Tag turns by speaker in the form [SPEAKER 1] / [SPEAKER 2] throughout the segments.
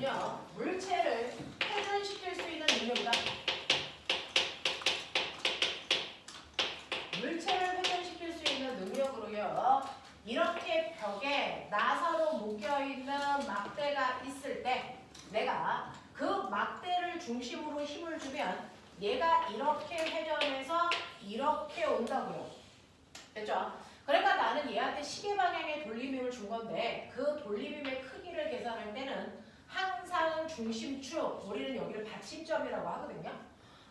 [SPEAKER 1] 능력은요, 물체를 회전시킬 수 있는 능력이다. 물체를 회전시킬 수 있는 능력으로요, 이렇게 벽에 나사로 묶여있는 막대가 있을 때 내가 그 막대를 중심으로 힘을 주면 얘가 이렇게 회전해서 이렇게 온다고요. 됐죠? 그러니까 나는 얘한테 시계 방향의 돌림힘을 준 건데 그 돌림힘의 크기를 계산할 때는 항상 중심축, 우리는 여기를 받침점이라고 하거든요.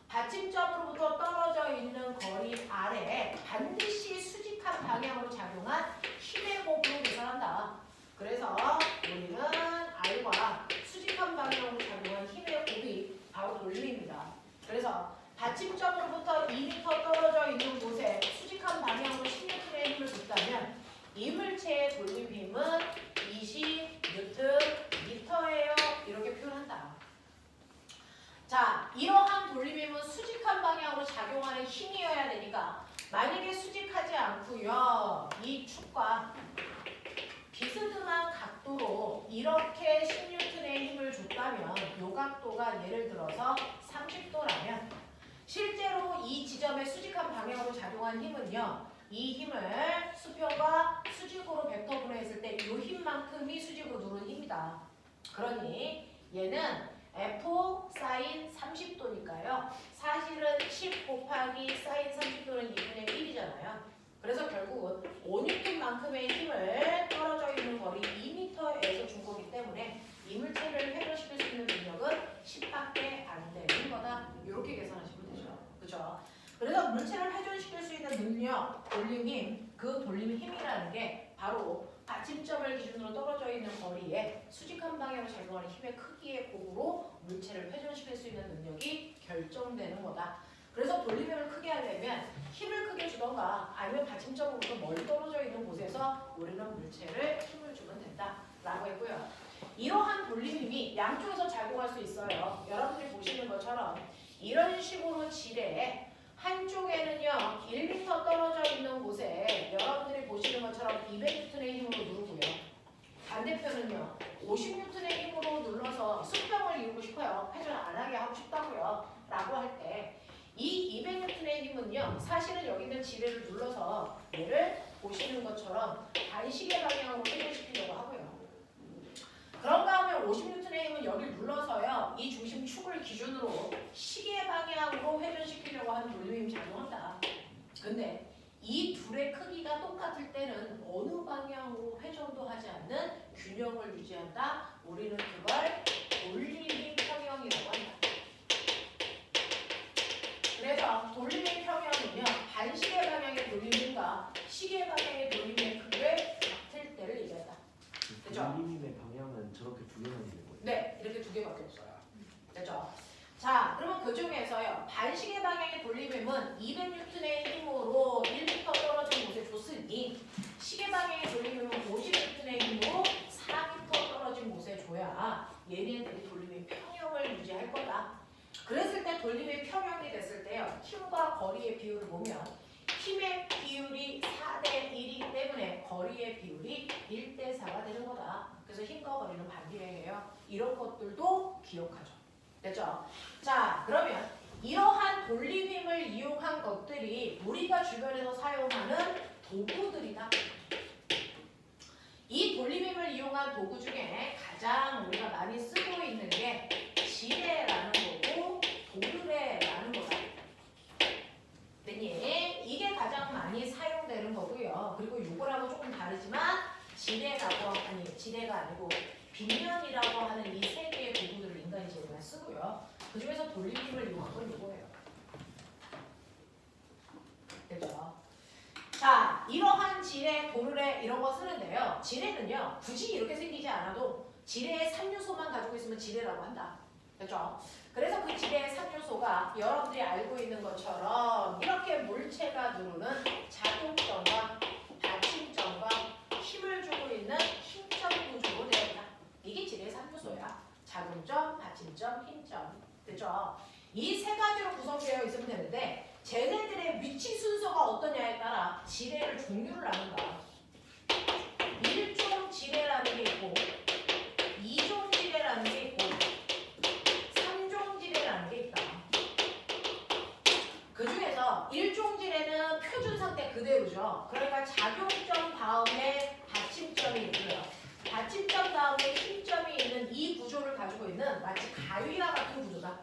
[SPEAKER 1] 받침점으로부터 떨어져 있는 거리 아래에 반드시 수직한 방향으로 작용한 힘의 곱으로 계산한다. 그래서 우리는 R과 수직한 방향으로 작용한 힘의 곱이 바로 돌림입니다. 그래서 받침점으로부터 2m 떨어져 있는 곳에 수직한 방향으로 16N의 힘을 줬다면 이 물체의 돌림 힘은 20Nm예요. 이렇게 표현한다. 자, 이러한 돌림 힘은 수직한 방향으로 작용하는 힘이어야 되니까 만약에 수직하지 않고요, 이 축과 비스듬한 각도로 이렇게 16N의 힘을 줬다면 이 각도가 예를 들어서 30도라면 실제로 이 지점의 수직한 방향으로 작용한 힘은요, 이 힘을 수평과 수직으로 벡터 분해했을 때 이 힘만큼이 수직으로 누르는 힘이다. 그러니 얘는 F 사인 30도니까요. 사실은 10 곱하기 사인 30도는 2분의 1이잖아요. 그래서 결국은 5N만큼의 힘을 떨어져 있는 거리 2m에서 준 거기 때문에 이 물체를 회전시킬 수 있는 능력은 10밖에 안 되는 거다. 이렇게 계산하시면 되죠. 그렇죠? 그래서 물체를 회전시킬 수 있는 능력, 돌림힘, 그 돌림힘이라는 게 바로 받침점을 기준으로 떨어져 있는 거리에 수직한 방향으로 작용하는 힘의 크기의 곱으로 물체를 회전시킬 수 있는 능력이 결정되는 거다. 그래서 돌림힘을 크게 하려면 힘을 크게 주던가 아니면 받침점으로부터 멀리 떨어져 있는 곳에서 우리는 물체를 힘을 주면 된다라고 했고요. 이러한 돌림힘이 양쪽에서 작용할 수 있어요. 여러분들이 보시는 것처럼 이런 식으로 지뢰에 한쪽에는요 1m 떨어져 있는 곳에 여러분들이 보시는 것처럼 200N의 힘으로 누르고요. 반대편은요 50N의 힘으로 눌러서 수평을 이루고 싶어요. 회전 안 하게 하고 싶다고요. 라고 할 때 이 200N의 힘은요 사실은 여기 있는 지뢰를 눌러서 얘를 보시는 것처럼 반시계 방향으로 회전시키려고 하고요. 그런가 하면 50N의 힘은 여기를 눌러서요 이 중심축을 기준으로 시계 방향으로 회전시키려고 하는 돌림힘이 작용한다. 근데 이 둘의 크기가 똑같을 때는 어느 방향으로 회전도 하지 않는 균형을 유지한다. 우리는 그걸 돌림힘 평형이라고 한다. 그래서 돌림힘 평형은요 반시계 방향의 돌림힘과 시계 방향의 돌림힘의 크기를 같을 때를 얘기한다. 됐죠?
[SPEAKER 2] 돌림힘의 방향은 저렇게 두 개만 있는 거예요?
[SPEAKER 1] 네, 이렇게 두 개밖에 없어요. 됐죠? 자, 그러면 그 중에서요 반시계 방향의 돌림힘은 200N의 힘으로 1m 떨어진 곳에 줬으니 시계 방향의 돌림힘은 50N의 힘으로 4m 떨어진 곳에 줘야 얘네들이 돌림의 평형을 유지할 거다. 그랬을 때 돌림의 평형이 됐을 때요 힘과 거리의 비율을 보면 힘의 비율이 4대 1이기 때문에 거리의 비율이 1대 4가 되는 거다. 그래서 힘과 거리는 반비례해요. 이런 것들도 기억하죠. 됐죠? 자, 그러면 이러한 돌림힘을 이용한 것들이 우리가 주변에서 사용하는 도구들이다. 이 돌림힘을 이용한 도구 중에 가장 우리가 많이 쓰고 있는 게 지뢰라는 거고 도르래라는 거다. 네, 이게 가장 많이 사용되는 거고요. 그리고 요거랑은 조금 다르지만 지뢰가 아니고 빗면이라고 하는 이 세 개의 도구들을 인간이 제일 많이 쓰고요. 그 중에서 돌림힘을 이용한 건 이거예요. 됐죠? 자, 이러한 지뢰, 도르래 이런 거 쓰는데요. 지뢰는요, 굳이 이렇게 생기지 않아도 지뢰의 3요소만 가지고 있으면 지뢰라고 한다. 됐죠? 그래서 그 지뢰의 3요소가 여러분들이 알고 있는 것처럼 이렇게 물체가 누르는 작용점과 받침점과 힘을 주고 있는 힘점 구조로 되어 있다. 이게 지뢰의 3요소야. 작용점, 받침점, 힘점. 됐죠? 이 세 가지로 구성되어 있으면 되는데 쟤네들의 위치 순서가 어떠냐에 따라 지뢰를 종류를 나눈다. 1종 지뢰라는 게 있고 2종 지뢰라는 게 있고 받침점 다음에 힘점이 있는 이 구조를 가지고 있는 마치 가위와 같은 구조다.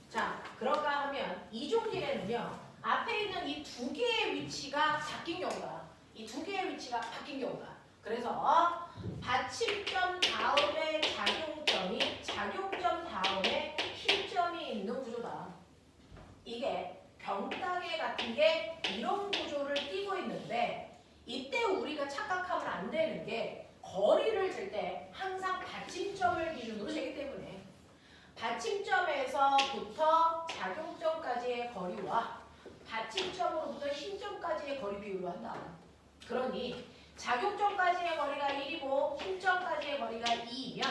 [SPEAKER 1] 자, 그런가 하면 이종질에는요. 앞에 있는 이 두 개의 위치가 바뀐 경우다. 이 두 개의 위치가 바뀐 경우다. 그래서 받침점 다음에 작용점이 작용점 다음에 힘점이 있는 구조다. 이게 병따개 같은 게 이런 구조를 띠고 있는데 이때 우리가 착각하면 안 되는 게 거리를 잴 때 항상 받침점을 기준으로 재기 때문에 받침점에서부터 작용점까지의 거리와 받침점으로부터 힘점까지의 거리 비율로 한다. 그러니 작용점까지의 거리가 1이고 힘점까지의 거리가 2이면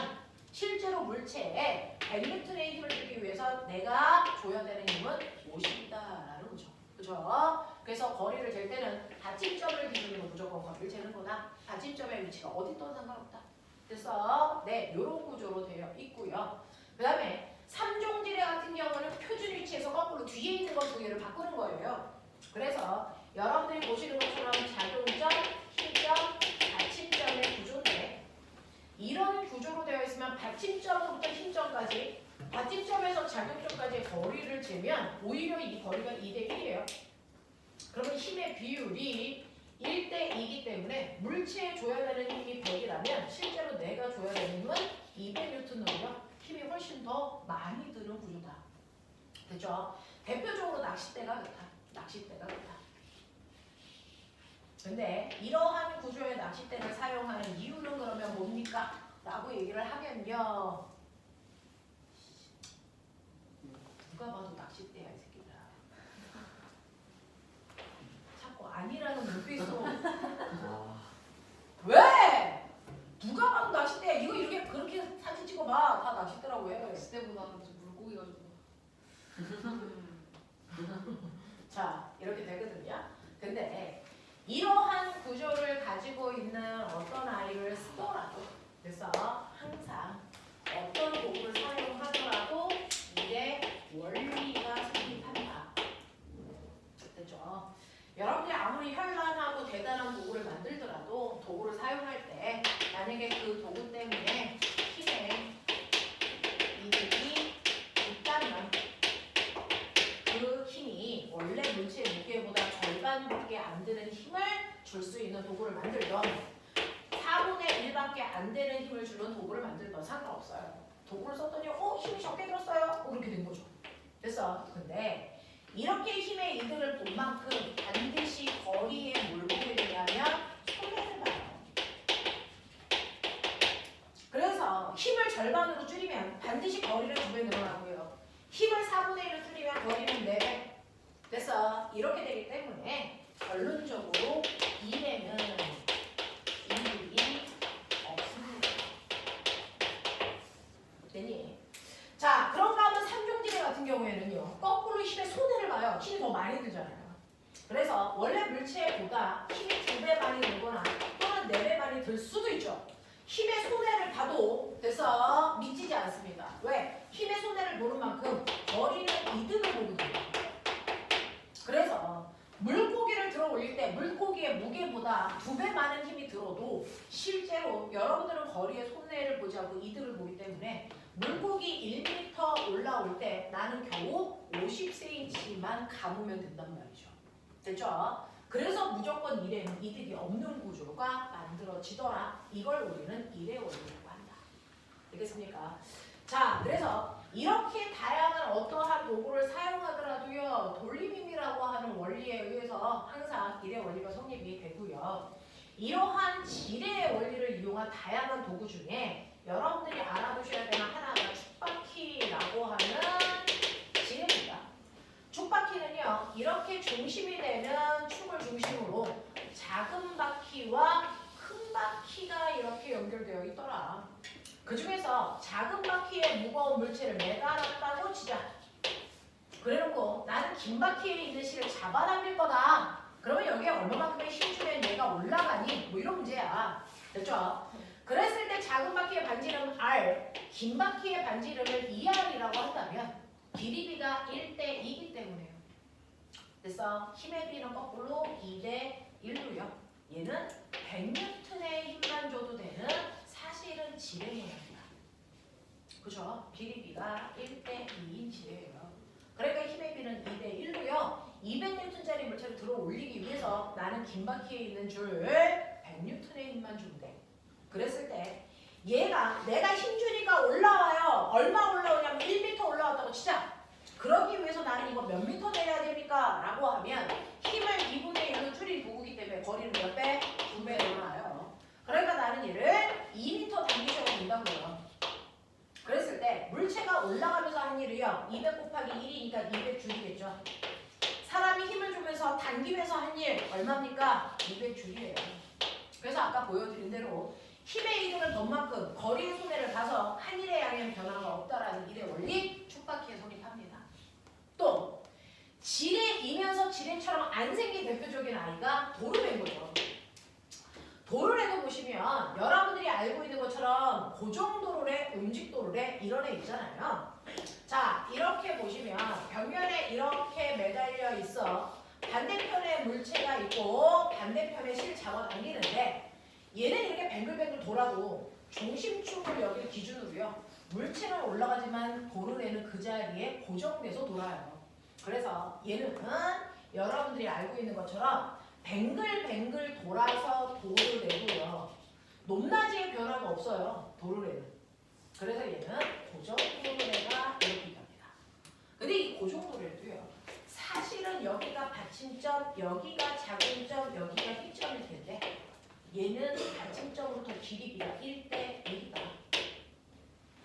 [SPEAKER 1] 실제로 물체에 100N의 힘을 주기 위해서 내가 줘야 되는 힘은 50이다라는 거죠. 그죠? 그래서 거리를 잴 때는 받침점을 기준으로 무조건 거리를 재는 거다. 받침점의 위치가 어디 있든 상관없다. 그래서 네, 이런 구조로 되어 있고요. 그 다음에 3종지뢰 같은 경우는 표준 위치에서 거꾸로 뒤에 있는 것 두 개를 바꾸는 거예요. 그래서 여러분들이 보시는 것처럼 작용점, 힘점, 받침점의 구조인데 이런 구조로 되어 있으면 받침점으로부터 힘점까지 받침점에서 작용점까지의 거리를 재면 오히려 이 거리가 2대 1이에요. 그러면 힘의 비율이 1대 2이기 때문에 물체에 줘야 되는 힘이 100이라면 실제로 내가 줘야 되는 힘은 200N으로요. 힘이 훨씬 더 많이 드는 구조다. 됐죠? 대표적으로 낚싯대가 그렇다. 낚싯대가 그렇다. 근데 이러한 구조의 낚싯대를 사용하는 이유는 그러면 뭡니까? 라고 얘기를 하면요. 누가 봐도 낚싯대야 이 새끼들아. 자꾸 아니라는 눈빛으로 왜? 누가 봐도 낚싯대야. 이거 이렇게 그렇게 사진 찍어봐. 다 낚싯대라고 해.
[SPEAKER 3] 낚싯대보다는 좀 물고기가 좀
[SPEAKER 1] 자, 이렇게 되거든요. 근데 이러한 구조를 가지고 있는 어떤 아이를 쓰더라도 그래서 항상 어떤 도구를 사용하더라도 이게 원리가 성립한다. 됐죠? 여러분들이 아무리 현란하고 대단한 도구를 만들더라도 도구를 사용할 때 만약에 그 도구 때문에 힘에 이득이 있다면 그 힘이 원래 물체의 무게보다 절반밖에 안 되는 힘을 줄 수 있는 도구를 만들던 4분의 1밖에 안 되는 힘을 주는 도구를 만들던 상관없어요. 도구를 썼더니 힘이 적게 들었어요. 그렇게 된 거죠. 됐어. 근데 이렇게 힘의 이득을 본 만큼 반드시 거리에 뭘 보게 되냐면 손해를 봐요. 그래서 힘을 절반으로 줄이면 반드시 거리를 2배 늘어나고요. 힘을 4분의 1로 줄이면 거리는 4배. 그래서 이렇게 되기 때문에 결론적으로 일에는 이득이 없습니다. 됐니? 자, 그런가 하면 3종지뢰 같은 경우에는요. 거꾸로 힘의 손해를 봐요. 힘이 더 많이 들잖아요. 그래서 원래 물체보다 힘이 2배 많이 들거나 또는 4배 많이 들 수도 있죠. 힘의 손해를 봐도 돼서 미치지 않습니다. 왜? 힘의 손해를 보는 만큼 거리는 이득을 보거든요. 그래서 물고기를 들어 올릴 때 물고기의 무게보다 2배 많은 힘이 들어도 실제로 여러분들은 거리의 손해를 보지 않고 이득을 보기 때문에 물고기 1m 올라올 때 나는 겨우 50cm만 감으면 된단 말이죠. 됐죠? 그래서 무조건 일에는 이득이 없는 구조가 만들어지더라. 이걸 우리는 일의 원리라고 한다. 알겠습니까? 자, 그래서 이렇게 다양한 어떠한 도구를 사용하더라도요. 돌림힘이라고 하는 원리에 의해서 항상 일의 원리가 성립이 되고요. 이러한 지뢰의 원리를 이용한 다양한 도구 중에 여러분들이 알아두셔야 되는 하나가 축바퀴라고 하는 지뢰입니다. 축바퀴는요. 이렇게 중심이 되는 축을 중심으로 작은 바퀴와 큰 바퀴가 이렇게 연결되어 있더라. 그 중에서 작은 바퀴에 무거운 물체를 매달았다고 치자. 그래놓고 나는 긴 바퀴에 있는 실을 잡아당길 거다. 그러면 여기에 얼마만큼의 힘 주면 얘가 올라가니? 뭐 이런 문제야. 됐죠? 그랬을 때 작은 바퀴의 반지름 R, 긴 바퀴의 반지름을 2R이라고 한다면 길이비가 1대 2이기 때문에요. 그래서 힘의 비는 거꾸로 2대 1로요. 얘는 100N의 힘은 질의 모양이야. 그죠? 비례비가 1대 2인 질이에요. 그러니까 힘의 비는 2대 1로요. 200N짜리 물체를 들어 올리기 위해서 나는 긴 바퀴에 있는 줄 100N의 힘만 주면 돼. 그랬을 때 내가 힘줄이가 올라와요. 얼마 올라오냐면 1m 올라왔다고 치자. 그러기 위해서 나는 이거 몇 미터 내야 됩니까? 라고 하면 힘을 2분의 1로 줄인 도구기 때문에 거리는 몇 배? 2배 늘어나요. 그러니까 나는 얘를 2m 당기셔도 된다고요. 그랬을 때 물체가 올라가면서 한 일을요. 200 곱하기 1이니까 200줄이겠죠. 사람이 힘을 주면서 당기면서 한 일 얼마입니까? 200줄이에요. 그래서 아까 보여드린 대로 힘의 이득을 본 만큼 거리의 손해를 봐서 한 일의 양의 변화가 없다라는 일의 원리 촉박기에 성립합니다. 또 지뢰이면서 지뢰처럼 안 생긴 대표적인 아이가 도르래인 거죠. 도르래도 보시면 여러분들이 알고 있는 것처럼 고정도르래, 움직도르래 이런 애 있잖아요. 자, 이렇게 보시면 벽면에 이렇게 매달려 있어. 반대편에 물체가 있고 반대편에 실 잡아당기는데 얘는 이렇게 뱅글뱅글 돌아도 중심축을 여기 기준으로요. 물체는 올라가지만 도르래는 그 자리에 고정돼서 돌아요. 그래서 얘는 여러분들이 알고 있는 것처럼 뱅글뱅글 돌아서 도르래고요. 높낮이의 변화가 없어요. 도르래는. 그래서 얘는 고정 도르래가 이렇게 있답니다. 근데 이 고정 도르래도요. 사실은 여기가 받침점, 여기가 작은점, 여기가 희점일 텐데 얘는 받침점으로부터 길이가 1대 1이다.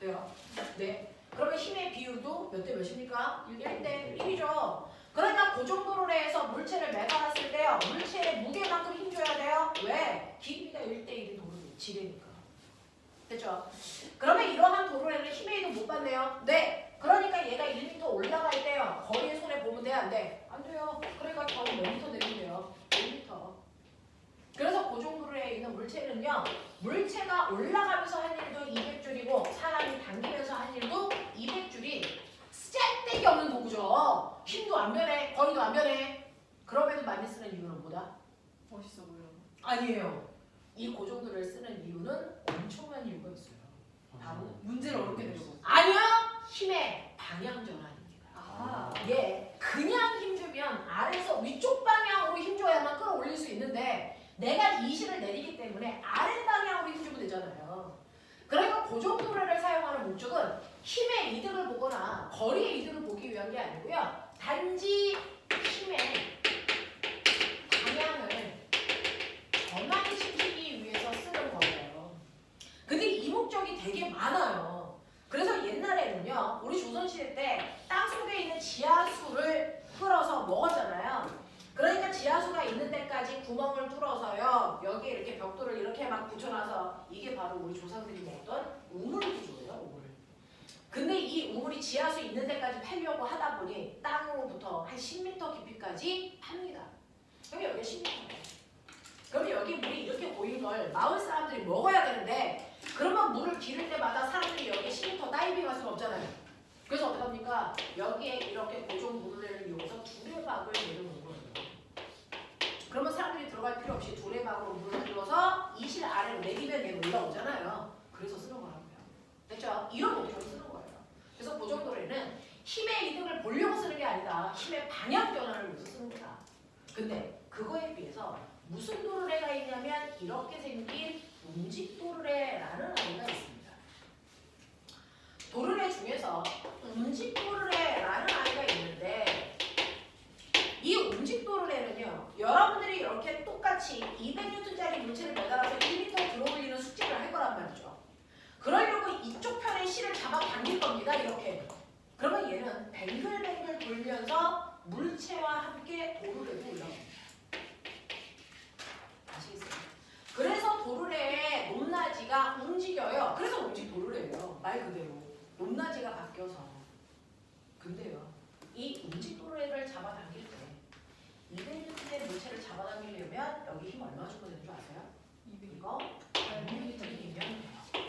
[SPEAKER 1] 왜요? 네. 그러면 힘의 비율도 몇 대 몇입니까? 1대 1이죠. 그러니까 고정도로래에서 물체를 매달았을 때요. 물체의 무게만큼 힘줘야 돼요. 왜? 길이가 1대 1인 도로래, 지뢰니까. 됐죠? 그러면 이러한 도로래는 힘의 이득 못 받네요. 네. 그러니까 얘가 1m 올라갈 때요. 거리의 손에 보면 돼? 안 돼? 안 돼요. 그러니까 거리 몇 미터 내면 돼요? 1m. 그래서 고정도로에 있는 물체는요. 물체가 올라가면서 한 일도 200줄이고 사람이 당기면서 한 일도 200줄이 쓸데기 없는 도구죠. 힘도 안 변해. 거리도 안 변해. 그럼에도 많이 쓰는 이유는 뭐다?
[SPEAKER 3] 멋있어 보여.
[SPEAKER 1] 아니에요. 이 고정도를 쓰는 이유는 엄청난 이유가 있어요. 바로
[SPEAKER 3] 문제를 어렵게 내려고.
[SPEAKER 1] 아니요. 힘의 방향 전환입니다.
[SPEAKER 3] 아.
[SPEAKER 1] 예, 그냥 힘주면 아래에서 위쪽 방향으로 힘줘야만 끌어올릴 수 있는데 내가 이 실을 내리기 때문에 아래 방향으로 힘주면 되잖아요. 그러니까 고정도래를 사용하는 목적은 힘의 이득을 보거나 거리의 이득을 보기 위한 게 아니고요. 단지 힘의 방향을 전환시키기 위해서 쓰는 거예요. 근데 이 목적이 되게 많아요. 그래서 옛날에는요. 우리 조선시대 때 땅속에 있는 지하수를 풀어서 먹었잖아요. 그러니까 지하수가 있는 데까지 구멍을 뚫어서요. 여기에 이렇게 벽돌을 이렇게 막 붙여놔서 이게 바로 우리 조상들이 먹던 우물 구조예요. 우물. 근데 이 우물이 지하수 있는 데까지 패려고 하다 보니 땅으로부터 한 10m 깊이까지 팝니다. 그럼 여기가 10m예요. 그러면 여기 물이 이렇게 고인 걸 마을 사람들이 먹어야 되는데 그러면 물을 기를 때마다 사람들이 여기 10m 다이빙 할 수가 없잖아요. 그래서 어떻게 합니까? 여기에 이렇게 고정 도르래를 이용해서 두레박을 내려놓는 거예요. 그러면 사람들이 들어갈 필요 없이 두레박으로 물을 들어서 이 실 아래로 내리면 얘가 올라오잖아요. 그래서 쓰는 거라고요. 됐죠? 이런 목적으로 쓰는 거예요. 그래서 고정도래는 힘의 이득을 보려고 쓰는 게 아니다. 힘의 방향 변화를 위해서 쓰는 거다. 근데 그거에 비해서 무슨 도르래가 있냐면 이렇게 생긴 움직도르래라는 아이가 있습니다. 도르래 중에서 움직도르래라는 아이가 있는데 이 움직도르래는요. 여러분들이 이렇게 똑같이 200N짜리 물체를 매달아서 1m 들어올리는 숙제를 할 거란 말이죠. 그러려고 이쪽 편에 실을 잡아 당길 겁니다. 이렇게. 그러면 얘는 뱅글뱅글 돌면서 물체와 함께 도르래도 올라옵니다. 아시겠어요? 그래서 도르래의 높낮이가 움직여요. 그래서 움직 도르래예요. 말 그대로. 높낮이가 바뀌어서. 근데요. 이 움직 도르래를 잡아당길 때 200N의 물체를 잡아당기려면 여기 힘 얼마 주고 되는 줄 아세요? 이거 100N이면 돼요.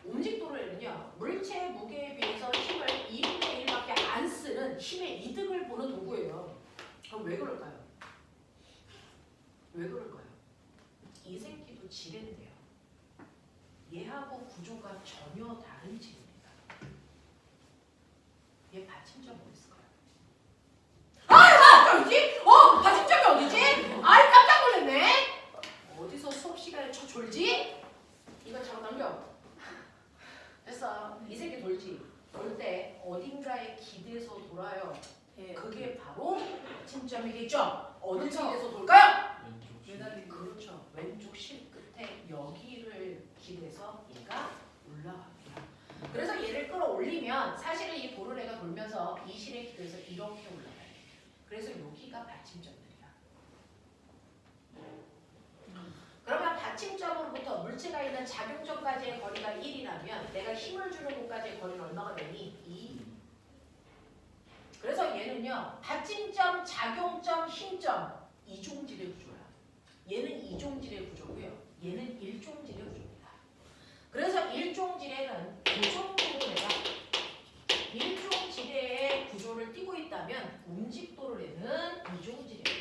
[SPEAKER 1] 움직 도르래는요. 물체의 무게에 비해서 힘을 2분의 1밖에 안 쓰는 힘의 이득을 보는 도구예요. 그럼 왜 그럴까요? 왜 그럴까요? 이 새끼도 지뢰인데요. 얘하고 구조가 전혀 다른 질입니다. 얘 받침점 어디 있을까요? 어디지? 받침점이 어디지? 아이 깜짝 놀랐네. 어디서 수업 시간에 저 졸지? 이거 잡아 당겨. 됐어. 이 새끼 돌지. 돌 때 어딘가에 기대서 돌아요. 그게 바로 받침점이겠죠. 어느 쪽에서 돌까요?
[SPEAKER 2] 왼쪽
[SPEAKER 3] 매달리고.
[SPEAKER 1] 그렇죠. 왼쪽 실 끝에 여기를 기대서 얘가 올라갑니다. 그래서 얘를 끌어올리면 사실은 이 볼을 애가 돌면서 이 실에 기대서 이렇게 올라가요. 그래서 여기가 받침점들이야. 그러면 받침점으로부터 물체가 있는 작용점까지의 거리가 1이라면 내가 힘을 주는 곳까지의 거리는 얼마가 되니? 2. 그래서 얘는요. 받침점, 작용점, 힘점 이종질의 구조야. 얘는 이종질의 구조고요. 얘는 일종질의 구조입니다. 그래서 일종질에는 그 정도로 내가 일종지대의 구조를 띠고 있다면 움직도로에는 이종지대.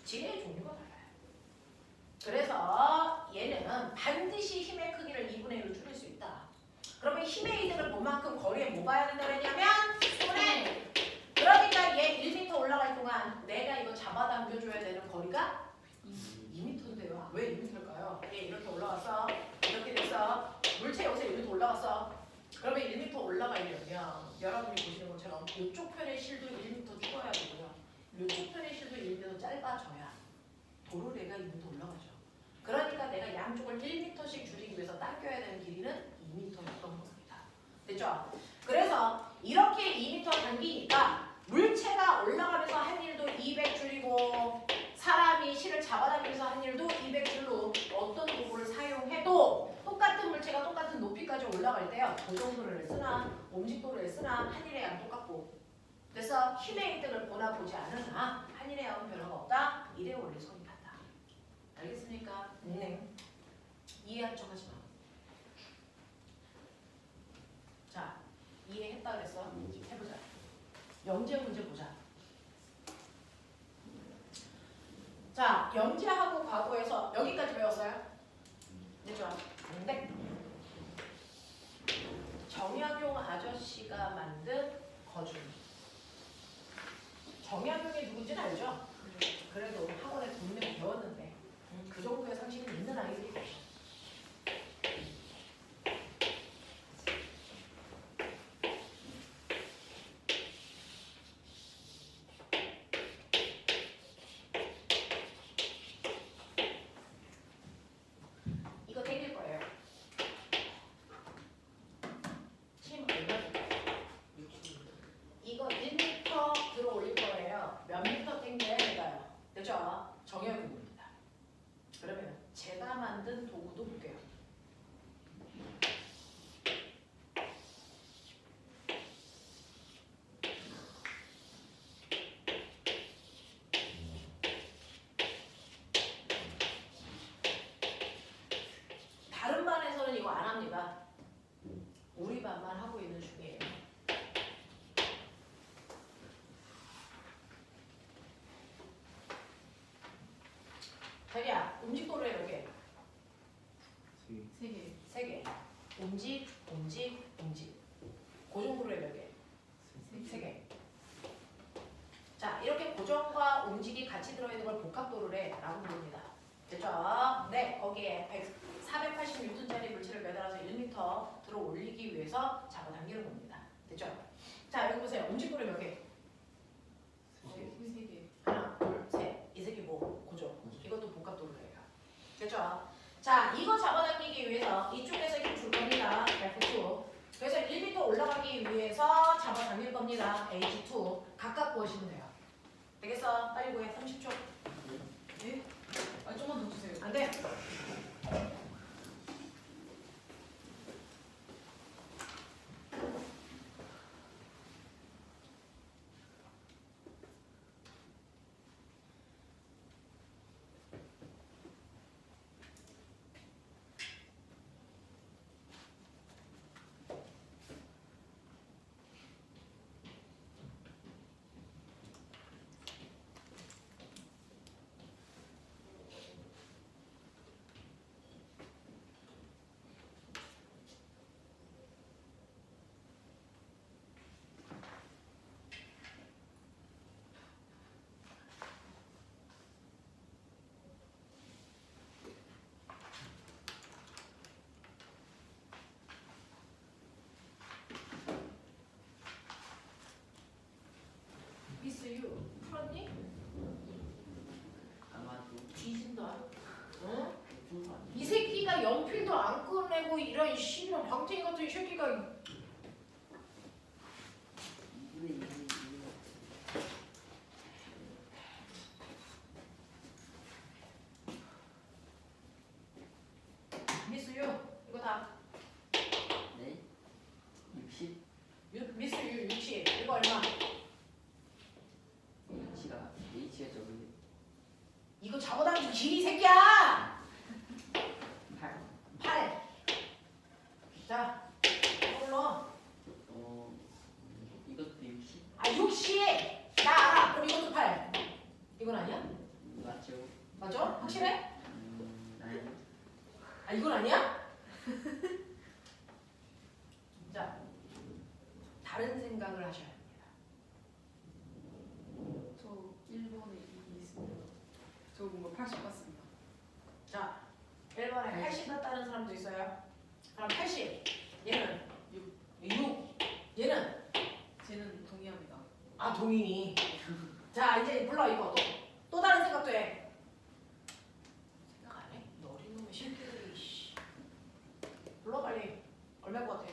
[SPEAKER 1] 지대의 종류가 달라요. 그래서 얘는 반드시 힘의 크기를 2분의 1로 줄일 수 있다. 그러면 힘의 이득을 본 만큼 거리에 뭐 봐야 된다 그랬냐면 손에. 그러니까 얘 1m 올라갈 동안 내가 이거 잡아당겨줘야 되는 거리가 2m인데요. 왜 2m일까요? 얘 이렇게 올라갔어. 이렇게 됐어. 물체 여기서 1m 올라갔어. 그러면 1m 올라가려면 여러분이 보시는 것처럼 이쪽 편의 실도 1m 죽어야 되고요. 이쪽 편의 실도 1m 짧아져야 도로래가 2m 올라가죠. 그러니까 내가 양쪽을 1m씩 줄이기 위해서 당겨야 되는 길이는 2m였던 겁니다. 됐죠? 그래서 이렇게 2m 당기니까 물체가 올라가면서 한 일도 200 줄이고 사람이 실을 잡아당기면서 한 일도 200줄로 어떤 도구를 사용해도 똑같은 물체가 똑같은 높이까지 올라갈 때요. 고정도를 쓰나 움직도를 쓰나 한 일의 양 똑같고 그래서 힘의 이득을 보나 보지 않으나 한 일의 양은 변화가 없다. 이래 원리 성이 같다. 알겠습니까? 네. 이해한 척 하지 마. 자, 이해했다 그랬어? 해보자. 영재 문제 보자. 자, 영재하고 과거에서 여기까지 배웠어요? 됐죠? 네. 정약용 아저씨가 만든 거중. 정약용이 누군지는 알죠? 그래도 학원에 분명히 배웠는데 그 정도의 상식은 있는 아이들이 이거 땡길 거예요. 힘 얼마 줄까요? 이거 1m 들어올릴 거예요. 몇 미터 땡겨야 될까요? 됐죠? 정약용입니다. 그러면 제가 만든 도구도 볼게요. 다른 반에서는 이거 안 합니다. 우리 반만 하고 있는 중이에요. 자기야, 움직도로에 몇 개?
[SPEAKER 3] 3개.
[SPEAKER 1] 3개. 움직, 움직, 움직. 고정도로에 몇 개? 3개. 자, 이렇게 고정과 움직이 같이 들어있는 걸 복합도로래라고 부릅니다. 됐죠? 네, 거기에 480N짜리 물체를 매달아서 1m 들어 올리기 위해서 잡아당기는 겁니다. 됐죠? 자, 여기 보세요. 움직도로에 몇 개?
[SPEAKER 3] 3개.
[SPEAKER 1] 하나, 둘, 셋. 이 새끼 뭐? 고정. 이것도 복합도로래요. 됐죠? 자, 이거 잡아당기기 위해서 이쪽에서 힘 줄 겁니다. F2. 그래서 1m 올라가기 위해서 잡아당길 겁니다. H2. 각각 구하시면 돼요. 되겠어? 빨리 구해. 30초.
[SPEAKER 3] 네? 아, 좀만 더 주세요.
[SPEAKER 1] 안 돼. 되고 이런 씨발 방탱이 같은 이 새끼가. 미스 유 이거 다.
[SPEAKER 4] 네? 60?
[SPEAKER 1] 미스 유 60 이거 얼마?
[SPEAKER 4] H가 적은데
[SPEAKER 1] 이거 잡아당긴 길이 새끼야.
[SPEAKER 4] 8
[SPEAKER 1] 8. 자, 이걸로.
[SPEAKER 4] 이것도 60?
[SPEAKER 1] 아 60. 나 알아. 그럼 이것도 8. 이건 아니야?
[SPEAKER 4] 맞죠?
[SPEAKER 1] 맞아? 확실해?
[SPEAKER 4] 아니
[SPEAKER 1] 아 이건 아니야? 자, 다른 생각을 하셔야 합니다.
[SPEAKER 3] 저 1번에 2 있습니다. 저 뭔가 80 같습니다.
[SPEAKER 1] 자, 1번에 80 같다는 사람도 있어요. 그럼 80. 얘는 6. 얘는
[SPEAKER 3] 쟤는 동의합니다.
[SPEAKER 1] 아 동인이. 자 이제 불러 이거 또 다른 생각도 해. 생각 안 해? 이 어린 놈의 실패들이. 씨. 불러 빨리. 얼마인 것 같아?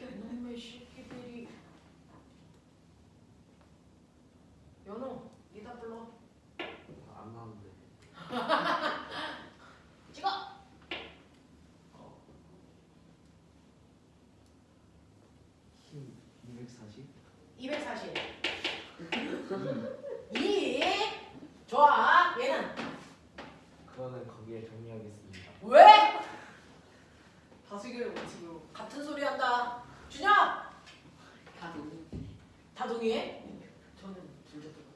[SPEAKER 1] 이놈의 새끼들이. 연호 니다 불러.
[SPEAKER 2] 안 나오는데.
[SPEAKER 1] 찍어.
[SPEAKER 2] 힘 240?
[SPEAKER 1] 240. 2. 좋아. 얘는
[SPEAKER 2] 그거는 거기에 정리하겠습니다.
[SPEAKER 1] 왜?
[SPEAKER 3] 다수결 원칙으로
[SPEAKER 1] 같은 소리 한다. 준혁.
[SPEAKER 4] 다 동의
[SPEAKER 1] 다 동의해?
[SPEAKER 3] 저는 둘다 똑같아요.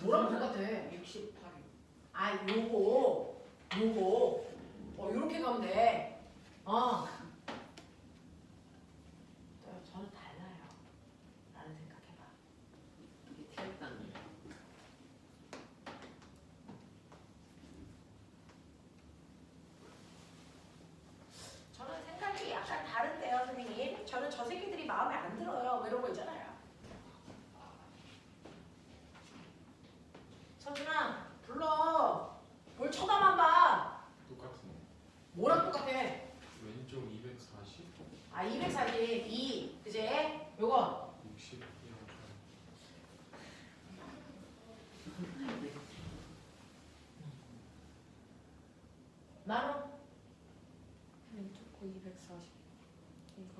[SPEAKER 1] 뭐랑 똑같아?
[SPEAKER 3] 68이요.
[SPEAKER 1] 아 요거 요렇게 가면 돼. 저는 달라요. 라는 생각해봐.
[SPEAKER 4] 이게 틀렸다는
[SPEAKER 1] 저는 생각이 약간 다른데요, 선생님. 저는 저 새끼들이 마음에 안 들어요. 뭐 이런 거 있잖아요. 선준아, 불러. 뭘 쳐다만 봐.
[SPEAKER 5] 똑같네.
[SPEAKER 1] 뭐랑 똑같아?
[SPEAKER 5] 왼쪽 240,
[SPEAKER 1] 아, 242, 그제? 요거.
[SPEAKER 5] 60 이렇게.
[SPEAKER 1] 나는
[SPEAKER 3] 왼쪽 거 240. 이렇게.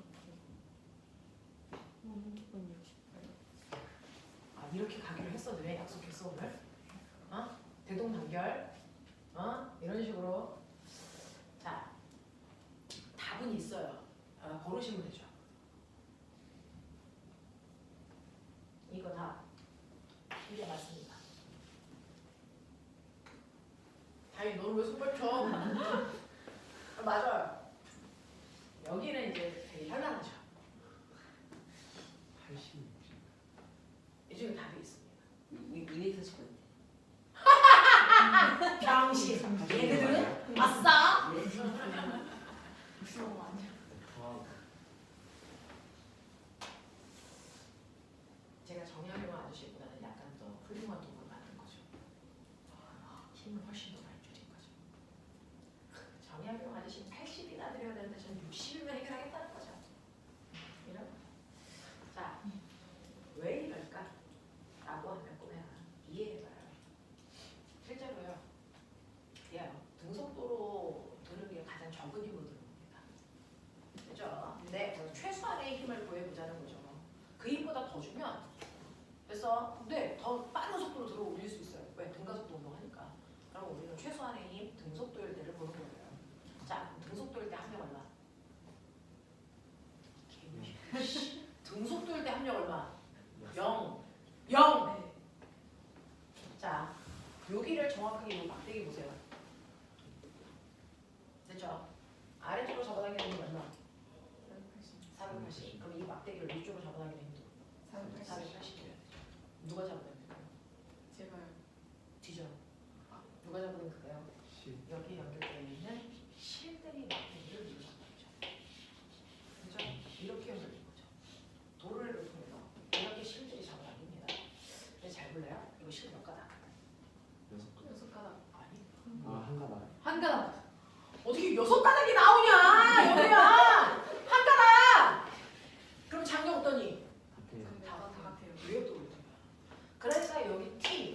[SPEAKER 3] 오른쪽은 68.
[SPEAKER 1] 아, 이렇게 가기로 했어. 왜 약속했어 오늘? 대동단결. 이런 식으로. 자, 답은 있어요. 고르시면 되죠. 이거 다 이게 맞습니다. 다이 너는 왜 손발 쳐? 맞아요. 여기는 이제 되게 현란하죠.
[SPEAKER 2] 80, 60.
[SPEAKER 1] 이 중에 답이 있습니다.
[SPEAKER 4] 240번
[SPEAKER 1] 병신. 얘네들은 아싸.
[SPEAKER 3] 무서워 아니야.
[SPEAKER 1] 제가 정약용 아저씨보다는 약간 더 훌륭한 돈을 받는 거죠. 힘을 훨씬 더 많이 줄인 거죠. 정약용 아저씨는 80이나 드려야 되는데 저는 60이면 해결하겠다는 거죠. 이런. 자, 왜 이럴까? 라고 하면 꼬매야 이해해봐요. 실제로요. 등속도로 드는 게 가장 적은 힘으로 드는 겁니다. 그죠? 근데 최소한의 힘을 보여보자는 거죠. 그 힘보다 더 주면 그래서 근데 더 빠른 속도로 들어 올릴 수 있어요. 왜? 등가속도 운동하니까. 그럼 우리는 최소한의 힘, 등속도일 때를 보는 거예요. 자, 등속도일 때 합력 얼마? 등속도일 때 합력 얼마? 0. 0.
[SPEAKER 3] 네.
[SPEAKER 1] 자, 여기를 정확하게 이 막대기 보세요. 됐죠? 아래쪽으로 잡아당기는 건 얼마?
[SPEAKER 3] 480.
[SPEAKER 1] 480. 그럼 이 막대기를 위쪽으로 잡아당기는 힘도
[SPEAKER 3] 480.
[SPEAKER 1] 480이어야 되죠. 누가 잡아당길까요?
[SPEAKER 3] 제가요.
[SPEAKER 1] 뒤져. 누가 잡아당길까요?
[SPEAKER 2] 10.
[SPEAKER 1] 여기 연결되어 있는 실들이 막대기를 위로 잡아당기죠. 그죠? 이렇게 연결된 거죠. 도르래를 통해서 이렇게 실들이 잡아당깁니다. 근데 잘 볼래요? 이거 실 몇 가닥? 어떻게 6가닥이 나오냐 여기야 한 가닥. 그럼 장력 어떠니?
[SPEAKER 2] 같아요.
[SPEAKER 3] 다 같아요.
[SPEAKER 1] 왜요 또? 그러니까 여기 T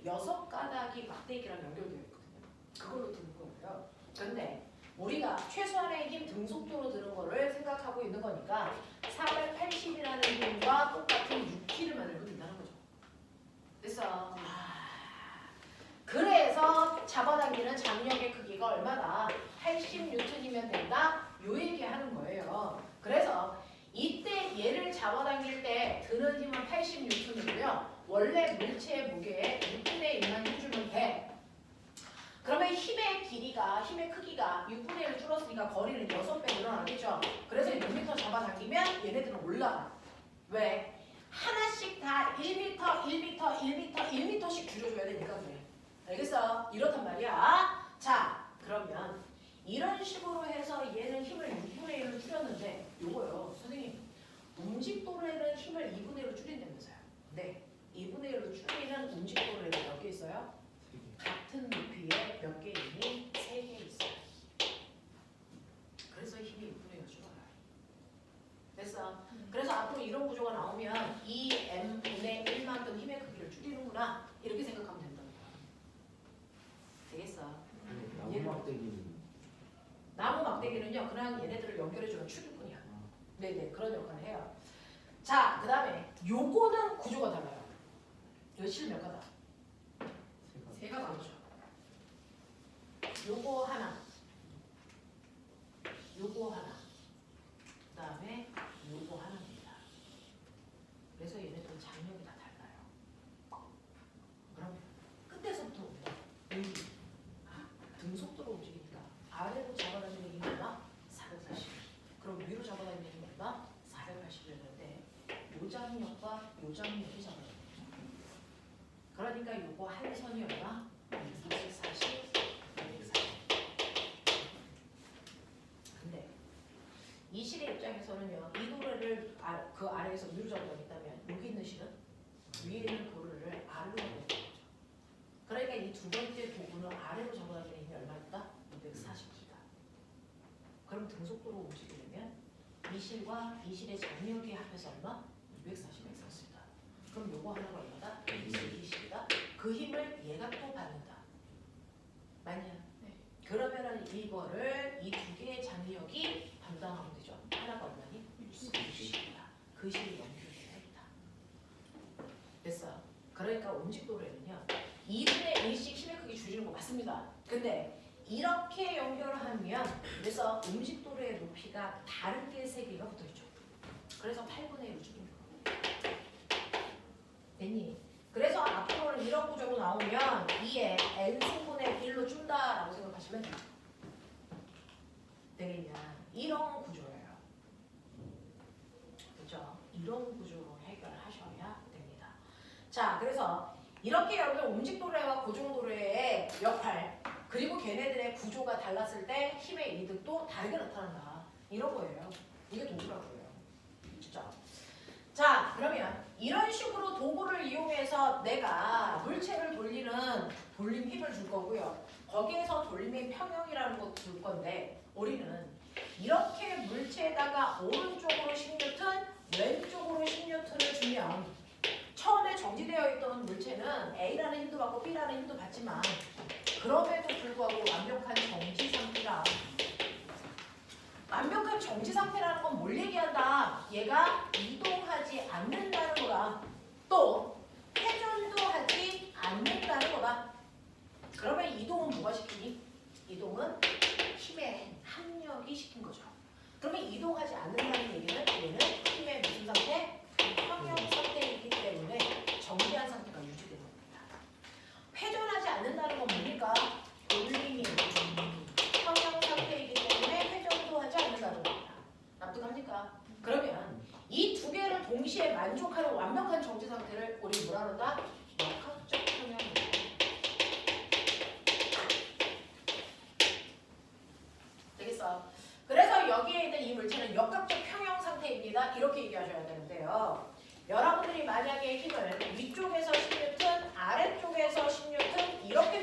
[SPEAKER 1] 6가닥이 막대기랑 연결되어 있거든요. 그걸로 드는 거예요. 근데 우리가 최소한의 힘 등속도로 드는 거를 생각하고 있는 거니까 480이라는 힘과 똑같은 6T를 만들면 된다는 거죠. 됐어. 그래서 잡아당기는 장력의 크기가 얼마다? 80N이면 된다? 요 얘기 하는 거예요. 그래서 이때 얘를 잡아당길 때 드는 힘은 80N이고요. 원래 물체의 무게에 6분의 1만 해주면 돼. 그러면 힘의 길이가, 힘의 크기가 6분의 1을 줄었으니까 거리는 6배 늘어나겠죠. 그래서 6m 잡아당기면 얘네들은 올라가. 왜? 하나씩 다 1m, 1m, 1m, 1m씩 줄여줘야 되니까 그래. 알겠어? 이렇단 말이야. 자, 그러면 이런 식으로 해서 얘는 힘을 6분의 1로 줄였는데 요거요. 선생님, 움직도로에는 힘을 2분의 1로 줄인다면서요. 네. 2분의 1로 줄이는 움직도로에는 몇 개 있어요? 같은 높이에 몇 개 있니? 3개 있어요. 그래서 힘이 6분의 1로 줄어요. 됐어? 그래서 앞으로 이런 구조가 나오면 2m분의 1만큼 힘의 크기를 줄이는구나. 이렇게 생각하면 된다. 되겠어?
[SPEAKER 2] 나무 막대기는
[SPEAKER 1] 나무 막대기는요. 그냥 얘네들을 연결해주는 축일뿐이야. 네네. 그런 역할을 해요. 자, 그 다음에 요거는 구조가 달라요. 요 실 몇 가닥?
[SPEAKER 3] 세 가닥.
[SPEAKER 1] 그렇죠. 요거 하나. 요거 하나. 그 다음에 요거 하나입니다. 그래서 얘네들은 장력이 다 달라요. 그러면 끝에서부터 봅니다. 여기 등속도로 움직이니까 아래로 잡아다니는 힘이 얼마? 440. 그럼 위로 잡아다니는 힘이 얼마? 480이었는데 요 장력과 요 장력이 잡아다니는 거죠. 그러니까 요거 한 선이 얼마? 240, 240. 근데 이 실의 입장에서는요, 이 도래를 그 아래에서 위로 잡아다녔다면 여기 있는 실은 위에 있는 도래를 아래로 잡아다니는 거죠. 그러니까 이 두 번째 도구는 아래로 잡아다니는 힘이 얼마였다? 240기가. 그럼 등속도로 움직이려면 이 실과 이 실의 장력이 합해서 얼마? 240을 썼습니다. 그럼 요거 하나가 얼마다? 220이다. 그 힘을 얘가 또 받는다. 맞냐?
[SPEAKER 3] 네.
[SPEAKER 1] 그러면은 이거를 이 두 개의 장력이 담당하면 되죠. 하나가 얼마니? 60이다. 그 실이 연결돼야 있다. 됐어. 그러니까 움직도로에는요 2분의 1씩 힘의 크기 줄이는 거 맞습니다. 근데 이렇게 연결하면 그래서 움직도로의 높이가 다르게 3개가 붙어있죠. 그래서 8분의 1을 줄이는 거예요. 됐니? 그래서 앞으로는 이런 구조로 나오면 2에 n승분의 1로 준다라고 생각하시면 돼요. 되겠냐? 이런 구조예요. 그렇죠? 이런 구조로 해결하셔야 됩니다. 자, 그래서 이렇게 여러분들 움직도래와 고정도래의 역할 그리고 걔네들의 구조가 달랐을 때 힘의 이득도 다르게 나타난다. 이런 거예요. 이게 도구라고요. 진짜. 자, 그러면 이런 식으로 도구를 이용해서 내가 물체를 돌리는 돌림 힘을 줄 거고요. 거기에서 돌림의 평형이라는 것도 줄 건데 우리는 이렇게 물체에다가 오른쪽으로 10N, 왼쪽으로 10N을 주면 처음에 정지되어 있던 물체는 A라는 힘도 받고 B라는 힘도 받지만 그럼에도 불구하고 완벽한 정지 상태라. 완벽한 정지 상태라는 건 뭘 얘기한다? 얘가 이동하지 않는다는 거다. 또 회전도 하지 않는다는 거다. 그러면 이동은 뭐가 시키니? 이동은 힘의 합력이 시킨 거죠. 그러면 이동하지 않는다는 얘기는 얘는 힘의 무슨 상태? 평형 상태이기 때문에 정지한 상태가 유지되는 겁니다. 회전하지 않는다는 건 뭡니까? 돌림이 평형 상태이기 때문에 회전도 하지 않는다는 겁니다. 납득합니까? 그러면 이 두 개를 동시에 만족하는 완벽한 정지 상태를 우리 뭐라 그런다? 역학적 평형입니다. 되겠어? 그래서 여기에 있는 이 물체는 역학적 평형 상태입니다. 이렇게 얘기하셔야 되는데요. 여러분들이 만약에 힘을 위쪽에서 10N, 아래쪽에서 10N 이렇게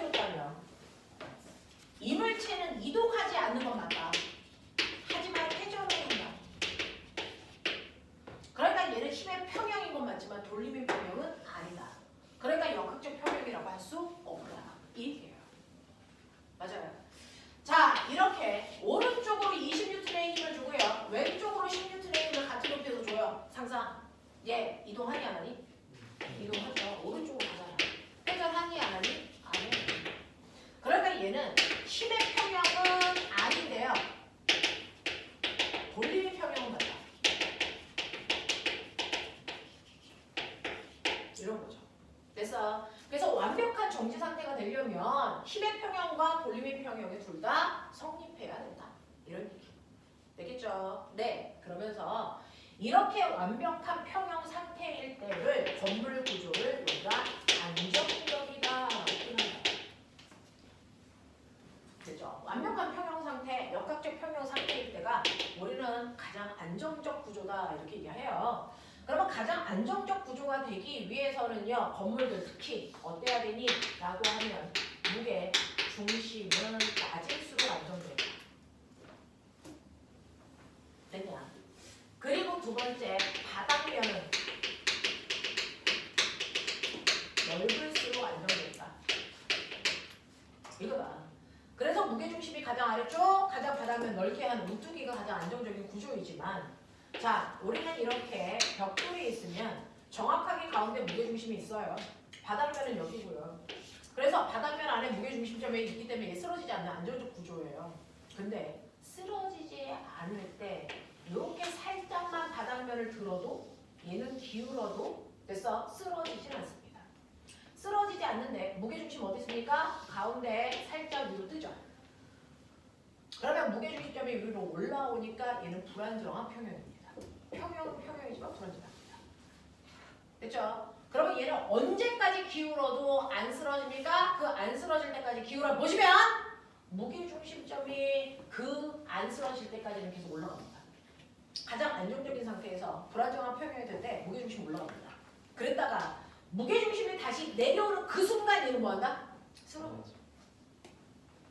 [SPEAKER 1] 물체는 이동하지 않는 건 맞다. 하지만 회전을 한다. 그러니까 얘는 힘의 평형인 건 맞지만 돌림의 평형은 아니다. 그러니까 역학적 평형이라고 할 수 없다. 이 얘기예요. 맞아요. 자, 이렇게 오른쪽으로 20N의 힘을 주고요. 왼쪽으로 10N의 힘을 같은 높이에서 줘요. 상상. 얘 이동하니 안 하니? 이동하죠. 오른쪽으로 가잖아. 회전하니 안 하니? 안 해. 그러니까 얘는 힘의 평형은 아닌데요. 돌림의 평형은 맞다. 이런 거죠. 그래서 완벽한 정지 상태가 되려면 힘의 평형과 돌림의 평형이 둘 다 성립해야 된다. 이런 얘기. 되겠죠? 네. 그러면서 이렇게 완벽한 평형 상태일 때를 건물 구조를 우리가 안정적이다. 그죠? 완벽한 평형 상태, 역학적 평형 상태일 때가 우리는 가장 안정적 구조다. 이렇게 얘기해요. 그러면 가장 안정적 구조가 되기 위해서는요. 건물들 특히 어때야 되니? 라고 하면 무게, 중심은 낮을수록 안정되다. 됐냐? 그리고 두 번째, 바닥면은 넓을수록 안정된다. 이거다. 그래서 무게중심이 가장 아래쪽, 가장 바닥면 넓게 하는 우뚝이가 가장 안정적인 구조이지만 자, 우리는 이렇게 벽돌이 있으면 정확하게 가운데 무게중심이 있어요. 바닥면은 여기고요. 그래서 바닥면 안에 무게중심점이 있기 때문에 이게 쓰러지지 않는 안정적 구조예요. 근데 쓰러지지 않을 때 이렇게 살짝만 바닥면을 들어도 얘는 기울어도 됐어? 쓰러지진 않습니다. 쓰러지지 않는데 무게중심 어디 있습니까? 가운데 살짝 위로 뜨죠. 그러면 무게중심점이 위로 올라오니까 얘는 불안정한 평형입니다. 평형은 평형이지만 불안정합니다. 됐죠? 그러면 얘는 언제까지 기울어도 안 쓰러집니까? 그 안 쓰러질 때까지 기울어 보시면 무게중심점이 그 안 쓰러질 때까지는 계속 올라갑니다. 가장 안정적인 상태에서 불안정한 평형이 될 때 무게중심이 올라갑니다. 그랬다가 무게중심이 다시 내려오는 그 순간 얘는 뭐한다? 쓰러져.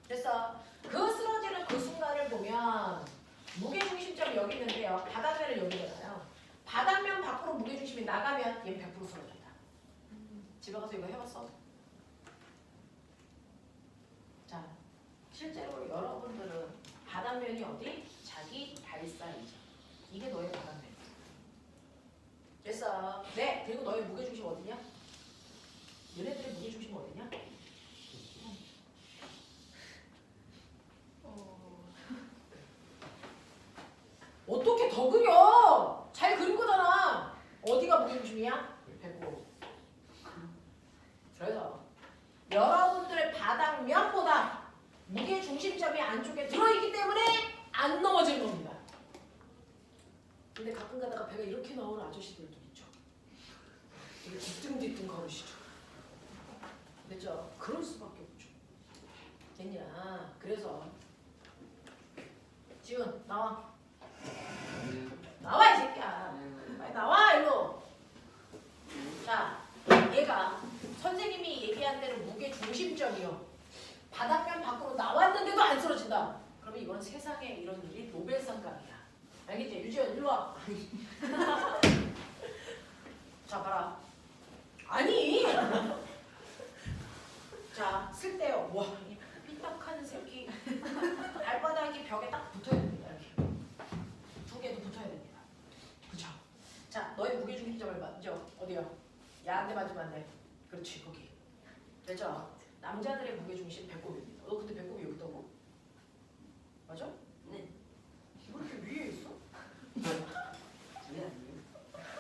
[SPEAKER 1] 됐어? 그 쓰러지는 그 순간을 보면 무게중심점이 여기 있는데요. 바닥면은 여기잖아요. 바닥면 밖으로 무게중심이 나가면 얘는 100% 쓰러진다. 집에 가서 이거 해봤어? 자, 실제로 여러분들은 바닥면이 어디? 자기 발 사이즈. 이게 너의 바닥면. 됐어? 네. 그리고 너의 무게중심 어디냐? 얘네들의 무게중심 어디냐? 어떻게 더 그려? 잘 그린 거잖아. 어디가 무게중심이야? 배꼽. 그래서 여러분들의 바닥면보다 무게중심점이 안쪽에 들어있기 때문에 안 넘어지는 겁니다. 근데 가끔 가다가 배가 이렇게 나오는 아저씨들도 있죠. 되게 뒤뚱뒤뚱 걸으시죠. 됐죠? 그럴 수밖에 없죠. 됐냐? 그래서 지훈 나와. 나와 이 새끼야. 빨리 나와 일로. 자, 얘가 선생님이 얘기한 대로 무게 중심점이요. 바닥면 밖으로 나왔는데도 안 쓰러진다. 그러면 이건 세상에 이런 일이 노벨상감이야. 알겠지? 유지연 일로 와. 자, 봐라. 아니. 자, 쓸 때요. 와, 이 삐딱한 새끼. 발바닥이 벽에 딱 붙어야 됩니다. 이렇게. 두 개도 붙어야 됩니다. 그쵸? 자, 너의 무게중심점을 만져. 어디요? 야한테 맞으면 안 돼. 그렇지, 거기. 됐죠? 남자들의 무게중심 배꼽입니다. 너 그때 배꼽이 여기 있다고? 맞아?
[SPEAKER 4] 네.
[SPEAKER 1] 왜 이렇게 위에 있어?
[SPEAKER 4] 네, 아니에요.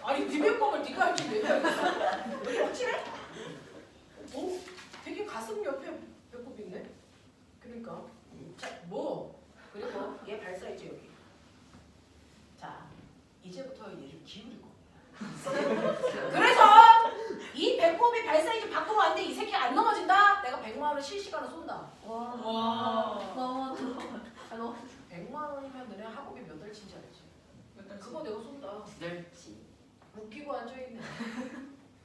[SPEAKER 1] 아니, 네 배꼽을 네가 할지 내가 알겠어. 확실해? 오, 되게 가슴 옆에 배꼽이 있네? 그러니까. 자, 뭐? 그리고 얘 발 사이즈 여기. 자, 이제부터 얘를 기울일 겁니다. 그래서 이 배꼽이 발 사이즈 밖으로 왔는데 이 새끼 안 넘어진다? 내가 100만 원을 실시간으로 쏜다.
[SPEAKER 3] 와.
[SPEAKER 4] 너무
[SPEAKER 1] 100만 원이면 너네 학업이 몇 달치인지 알지?
[SPEAKER 3] 몇 달?
[SPEAKER 1] 그거 내가 쏜다.
[SPEAKER 4] 멸치.
[SPEAKER 1] 웃기고 앉아있네.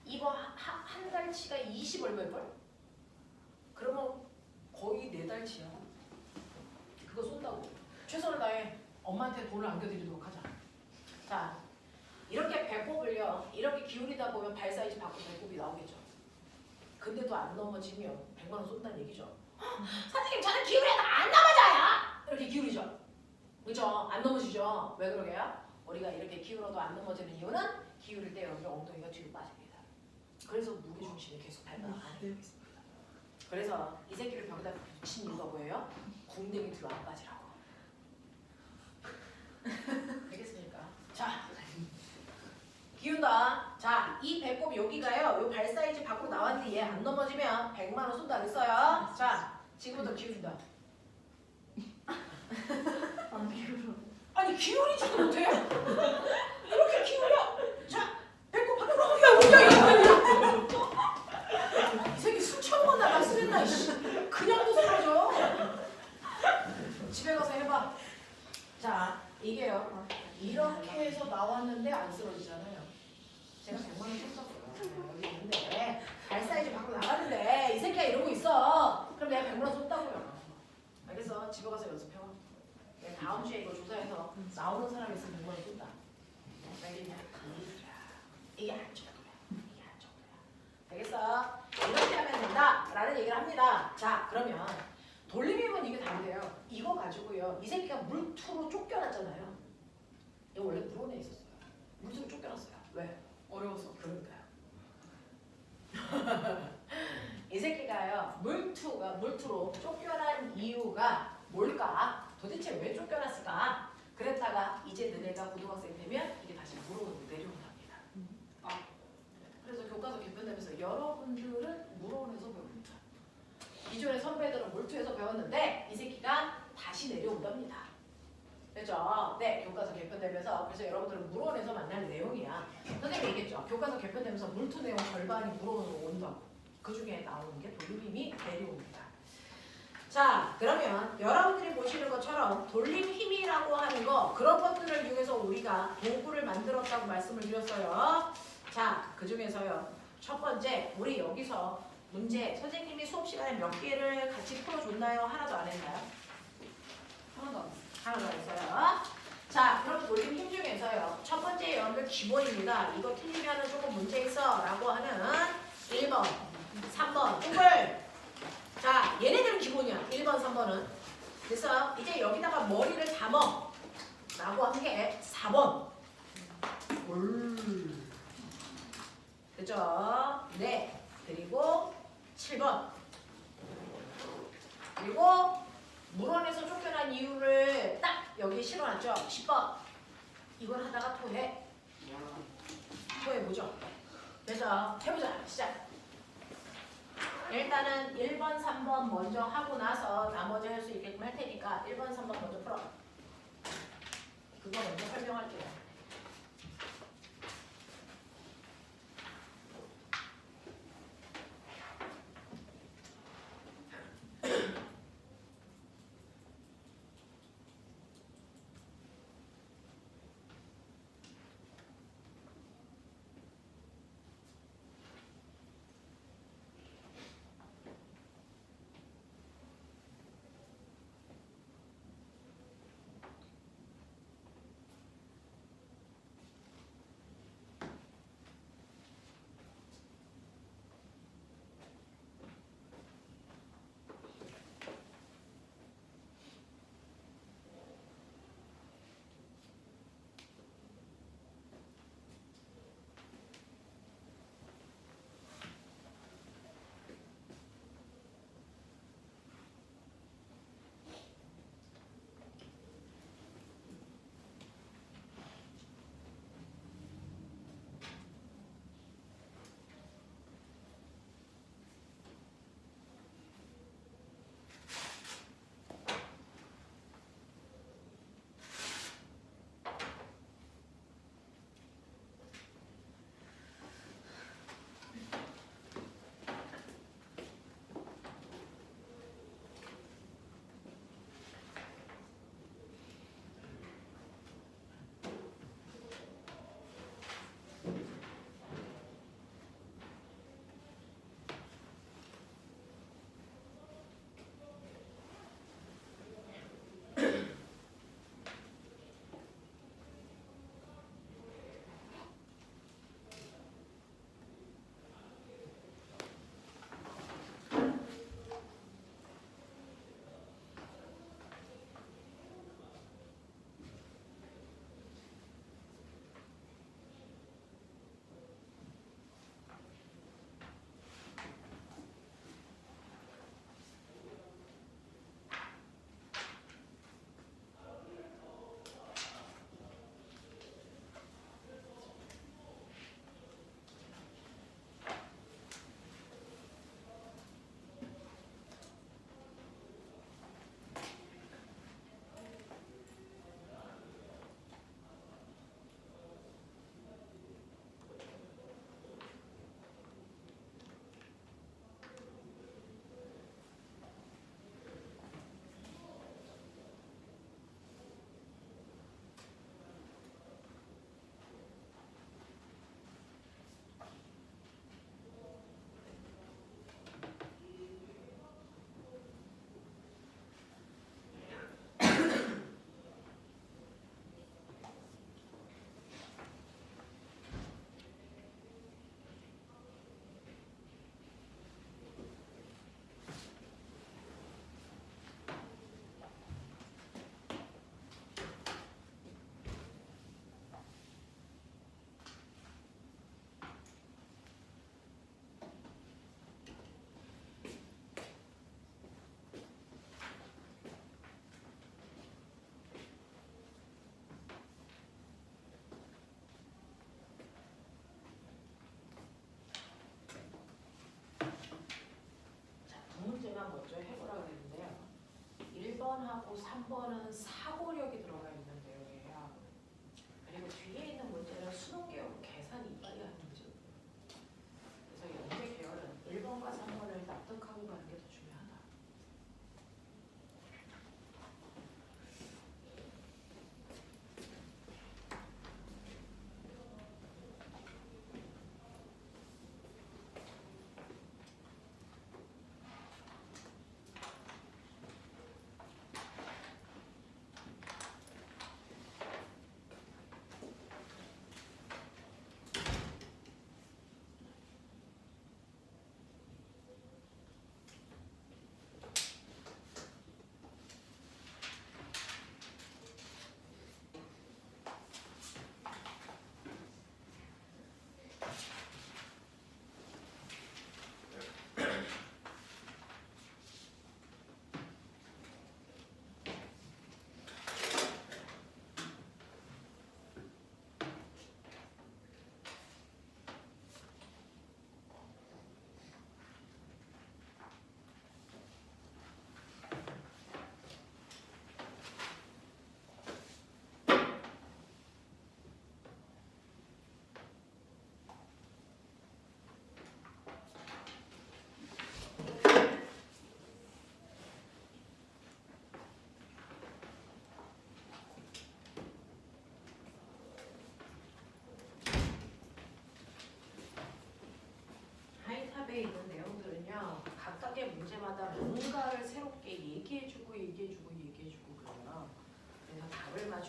[SPEAKER 1] 이거 한 달치가 20 얼마일걸? 그러면 거의 4달치야. 최선을 다해 엄마한테 돈을 안겨드리도록 하자. 자, 이렇게 배꼽을요. 이렇게 기울이다 보면 발 사이즈 밖으로 배꼽이 나오겠죠. 근데도 안 넘어지면 100만 원 쏜다는 얘기죠. 선생님 저는 기울여도 안 넘어져요. 이렇게 기울이죠. 그죠? 안 넘어지죠. 왜 그러게요? 우리가 이렇게 기울어도 안 넘어지는 이유는 기울일 때 여러분들 엉덩이가 뒤로 빠집니다. 그래서 무게중심이 계속 밟아가는 거예요. 그래서 이 새끼를 벽에다 붙인 이유가 뭐예요? 궁뎅이 뒤로 안 빠지라고. 알겠습니까? 자, 기운다. 자, 이 배꼽 여기가요. 요 발 사이즈 밖으로 나왔는데 얘 안 넘어지면 100만 원 쏜다 그랬어요. 자, 지금부터 기울인다.
[SPEAKER 3] 안 기울어.
[SPEAKER 1] 아니 기울이지도 못해? 이렇게 기울여. 자, 배꼽 밖으로 엉덩이. 이 새끼 술 처먹었나 봐. 쓰랬나 이씨. 그냥도 쓰러져. 집에 가서 해봐. 자, 이게요. 이렇게 해서 나왔는데 안 쓰러지잖아요. 제가 100만 원 줬었어요. 여기 있는데 발 사이즈 밖으로 나갔는데 이 새끼가 이러고 있어. 그럼 내가 100만 원 줬다고요. 알겠어? 집에 가서 연습해봐. 내가 다음 주에 이거 조사해서 나오는 사람이 있으면 100만 원 쏜다. 알겠냐? 이게 안 정도야. 이게 안 정도야. 알겠어? 이렇게 하면 된다. 라는 얘기를 합니다. 자, 그러면 돌림이면 이게 다른데요. 이거 가지고요. 이 새끼가 물투로 쫓겨났잖아요. 이거 원래 물원에 있었어요. 물투로 쫓겨났어요. 왜?
[SPEAKER 3] 어려워서.
[SPEAKER 1] 그러니까요. 이 새끼가요. 물투로 쫓겨난 이유가 뭘까? 도대체 왜 쫓겨났을까? 그랬다가 이제 너네가 고등학생 되면 이게 다시 물원으로 내려온답니다.
[SPEAKER 3] 아.
[SPEAKER 1] 그래서 교과서 개편되면서 여러분들은 물원에서 배웁니다. 기존의 선배들은 몰투에서 배웠는데 이 새끼가 다시 내려온답니다. 그죠? 네, 교과서 개편되면서 그래서 여러분들은 물원에서 만날 내용이야. 선생님이 얘기했죠. 교과서 개편되면서 물투 내용 절반이 물원으로 온다고. 그 중에 나오는 게 돌림힘이 내려옵니다. 자, 그러면 여러분들이 보시는 것처럼 돌림힘이라고 하는 거 그런 것들을 이용해서 우리가 도구를 만들었다고 말씀을 드렸어요. 자, 그 중에서요. 첫 번째, 우리 여기서 문제 선생님이 수업 시간에 몇 개를 같이 풀어줬나요? 하나도 안 했나요?
[SPEAKER 3] 하나도 안 했어.
[SPEAKER 1] 하나도 안 했어요. 자, 그럼 돌림 힘 중에서요. 첫 번째 여러분들 기본입니다. 이거 틀리면 조금 문제 있어 라고 하는 1번, 3번 둥글. 자, 얘네들은 기본이야. 1번, 3번은. 그래서 이제 여기다가 머리를 담어 라고 한 게 4번. 그죠? 네. 그리고 7번. 그리고 물원에서 쫓겨난 이유를 딱 여기 실어놨죠. 10번. 이걸 하다가 토해. 토해보죠. 그래서 해보자. 시작. 일단은 1번, 3번 먼저 하고 나서 나머지 할 수 있게끔 할 테니까 1번, 3번 먼저 풀어. 그거 먼저 설명할게요.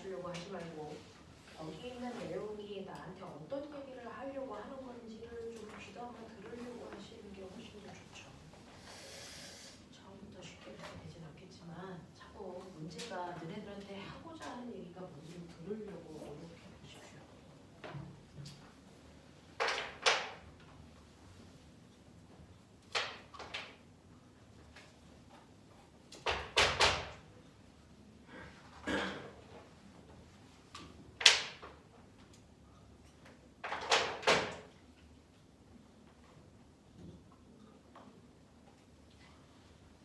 [SPEAKER 1] 맞추려고 하지 말고 거기 있는 내용이 나한테 어떤 얘기를 하려고 하는 건지를 좀 귀담아 들으려고 하시는 게 훨씬 더 좋죠. 처음부터 쉽게 되진 않겠지만 자꾸 문제가 너네들한테 하고자 하는 얘기가 뭔지 들으려고 노력해 보십시오.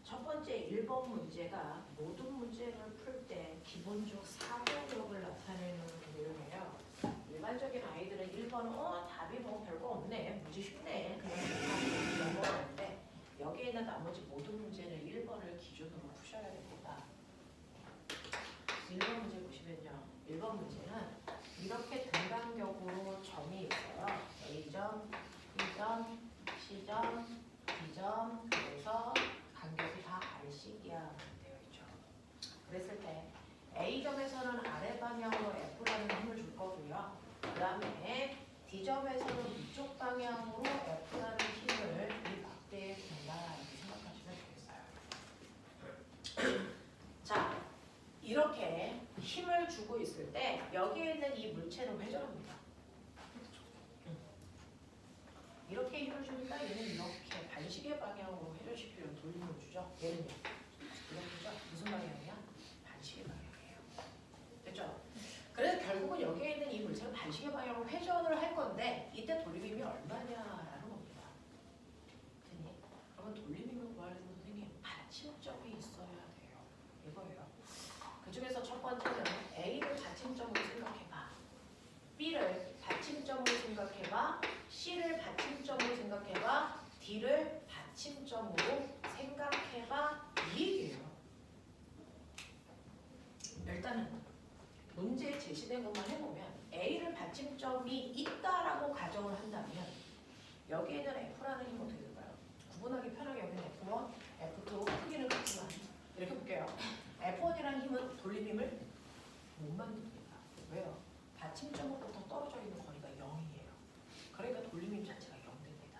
[SPEAKER 1] 첫 번째 1번 문제가 모든 문제를 풀 때 기본적 사고력을 나타내는 내용이에요. 일반적인 아이들은 1번은 답이 뭐 별거 없네, 문제 쉽네, 그냥 넘어가는데 여기에는 나머지 모든 문제는 1번을 기준으로 푸셔야 됩니다. 1번 문제 보시면요. 1번 문제는 이렇게 등간격으로 점이 있어요. A점, B점, C점, D점, 그래서 간격이 다 R씩이야 되어 있죠. 그랬을 때 A점에서는 아래 방향으로 F라는 힘을 줄 거고요. 그 다음에 D점에서는 위쪽 방향으로 F라는 힘을 이 막대에 준다 이렇게 생각하시면 되겠어요. 자, 이렇게 힘을 주고 있을 때 여기에 있는 이 물체는 회전합니다. 이렇게 힘을 주니까 얘는 이렇게 반시계 방향으로 회전시키려는 돌림을 주죠. 얘는요. 이렇게죠. 무슨 방향이야? 반시계 방향이에요. 됐죠? 그래서 결국은 여기에 있는 이 물체는 반시계 방향으로 회전을 할 건데 이때 돌림힘이 얼마냐라는 겁니다. 됐니? 그러면 돌림힘을 구하려면 선생님 받침점이 있어야 돼요. 이거예요. 그 중에서 첫 번째는 A를 받침점으로 생각해봐. B를 받침점으로 생각해봐. C를 받침점으로 생각해봐. D를 받침점으로 생각해봐. 이 얘기예요. 일단은 문제에 제시된 것만 해보면 A를 받침점이 있다라고 가정을 한다면 여기에는 F라는 힘은 어떻게 될까요? 구분하기 편하게 여기는 F1, F2 크기는 같지만 이렇게 볼게요. F1이라는 힘은 돌림힘을 못 만듭니다. 왜요? 받침점으로부터 떨어져 있는 거리가 0이에요. 그러니까 돌림힘 자체가 0됩니다.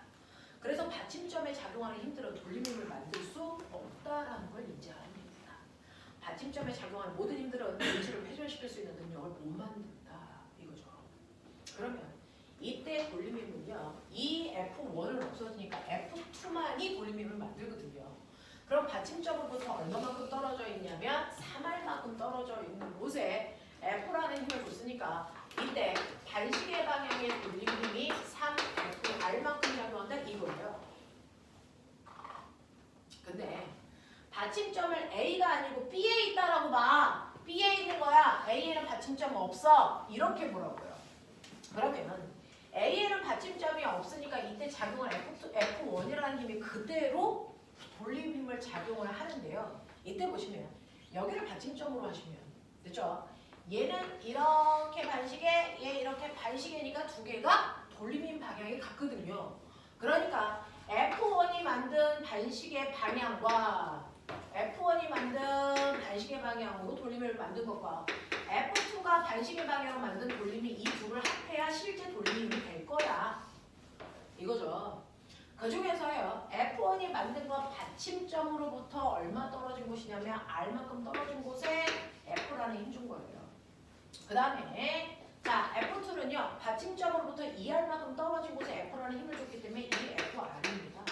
[SPEAKER 1] 그래서 받침점에 작용하는 힘들은 돌림힘을 만들 수 없다라는 걸 인지하는 겁니다. 받침점에 작용하는 모든 힘들은 물체를 회전시킬 수 있는 능력을 못 만든다 이거죠. 그러면 이때 돌림힘은요. 이 F1은 없어지니까 F2만이 돌림힘을 만들거든요. 그럼 받침점으로부터 얼마만큼 떨어져 있냐면 3R만큼 떨어져 있는 곳에 F라는 힘을 줬으니까 이때 반시계 방향의 돌림힘이 3Fr만큼 작용한다 이거예요. 근데 받침점을 A가 아니고 B에 있다라고 봐. B에 있는 거야. A에는 받침점 없어. 이렇게 보라고요. 그러면 A에는 받침점이 없으니까 이때 작용한 F1이라는 힘이 그대로 돌림힘을 작용을 하는데요. 이때 보시면 여기를 받침점으로 하시면 됐죠? 얘는 이렇게 반시계, 얘 이렇게 반시계니까 두 개가 돌림힘 방향이 같거든요. 그러니까 F1이 만든 반시계 방향과 F1이 만든 반시계 방향으로 돌림을 만든 것과 F2가 반시계 방향으로 만든 돌림이 이 둘을 합해야 실제 돌림이 될 거야. 이거죠. 그 중에서요. F1이 만든 건 받침점으로부터 얼마 떨어진 곳이냐면 R만큼 떨어진 곳에 F라는 힘 준 거예요. 그 다음에 자 F2는요. 받침점으로부터 2R만큼 떨어진 곳에 F라는 힘을 줬기 때문에 이 FR입니다.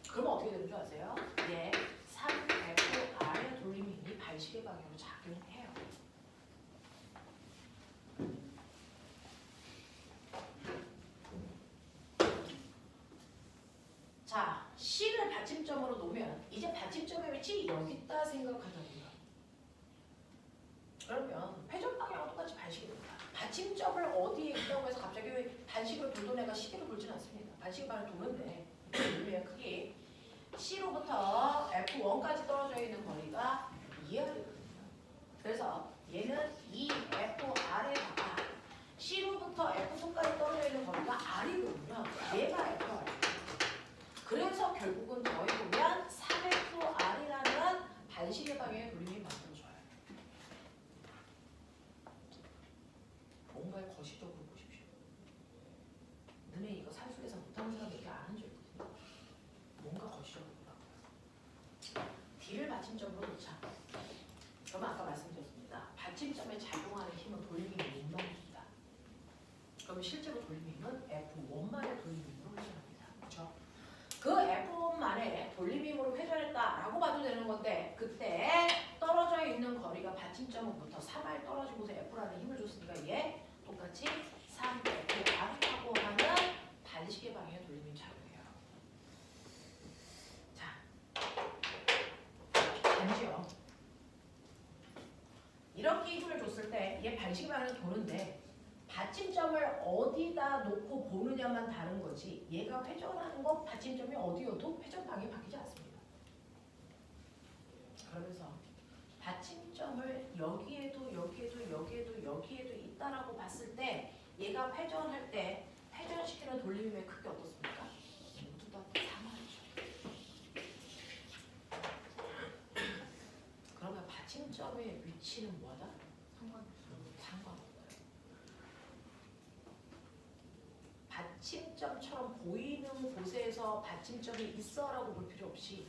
[SPEAKER 1] 그러면 어떻게 되는 줄 아세요? 예, 3FR의 돌림힘이 반시계 방향으로 작용해요. 자, C를 받침점으로 놓으면 이제 받침점의 위치 여기 있다 생각하자고요. 그러면 회전 방향은 똑같이 반시계 됩니다. 받침점을 어디에 있다고 해서 갑자기 왜 반시계로 돌던 애가 시계로 돌진 않습니다. 반시계 방향 도는데 돌림의 크기 C로부터 F1까지 떨어져 있는 거리가 2R이거든요. 그래서 얘는 2FR에다가 C로부터 F2까지 떨어져 있는 거리가 R이거든요. 얘가 FR. 그래서 결국은 더해보면 3FR이라는 반시계 방향의 돌림이 만들어져요. 거시적으로 보십시오. 너네 이거 산속에서 못하는 사람 얘기 안 한 줄 있거든요. 뭔가 거시적으로 보라고. D를 받침점으로 놓자. 그러면 아까 말씀드렸습니다. 받침점에 작용하는 힘은 돌림이 6만입니다. 그러면 실제로 돌림힘은 F1만의 돌림힘으로 회전합니다. 그렇죠? 그 F1만의 돌림힘으로 회전했다라고 봐도 되는 건데 그때 떨어져 있는 거리가 받침점으로부터 3R 떨어지고서 F라는 힘을 줬으니까 얘 똑같이 3F라고 하는 반시계 방향의 돌림힘 작용해요. 자, 잠시요. 이렇게 힘을 줬을 때 얘 반시계 방향은 도는데 받침점을 어디다 놓고 보느냐만 다른 거지 얘가 회전하는 건 받침점이 어디여도 회전 방향이 바뀌지 않습니다. 그러면서 받침점을 여기에도 있다라고 봤을 때 얘가 회전할 때 회전시키는 돌림힘의 크기 어떻습니까? 모두 다 3R이죠. 그러면 받침점의 위치는 뭐다? 상관없다. 받침점처럼 보이는 곳에서 받침점이 있어라고 볼 필요 없이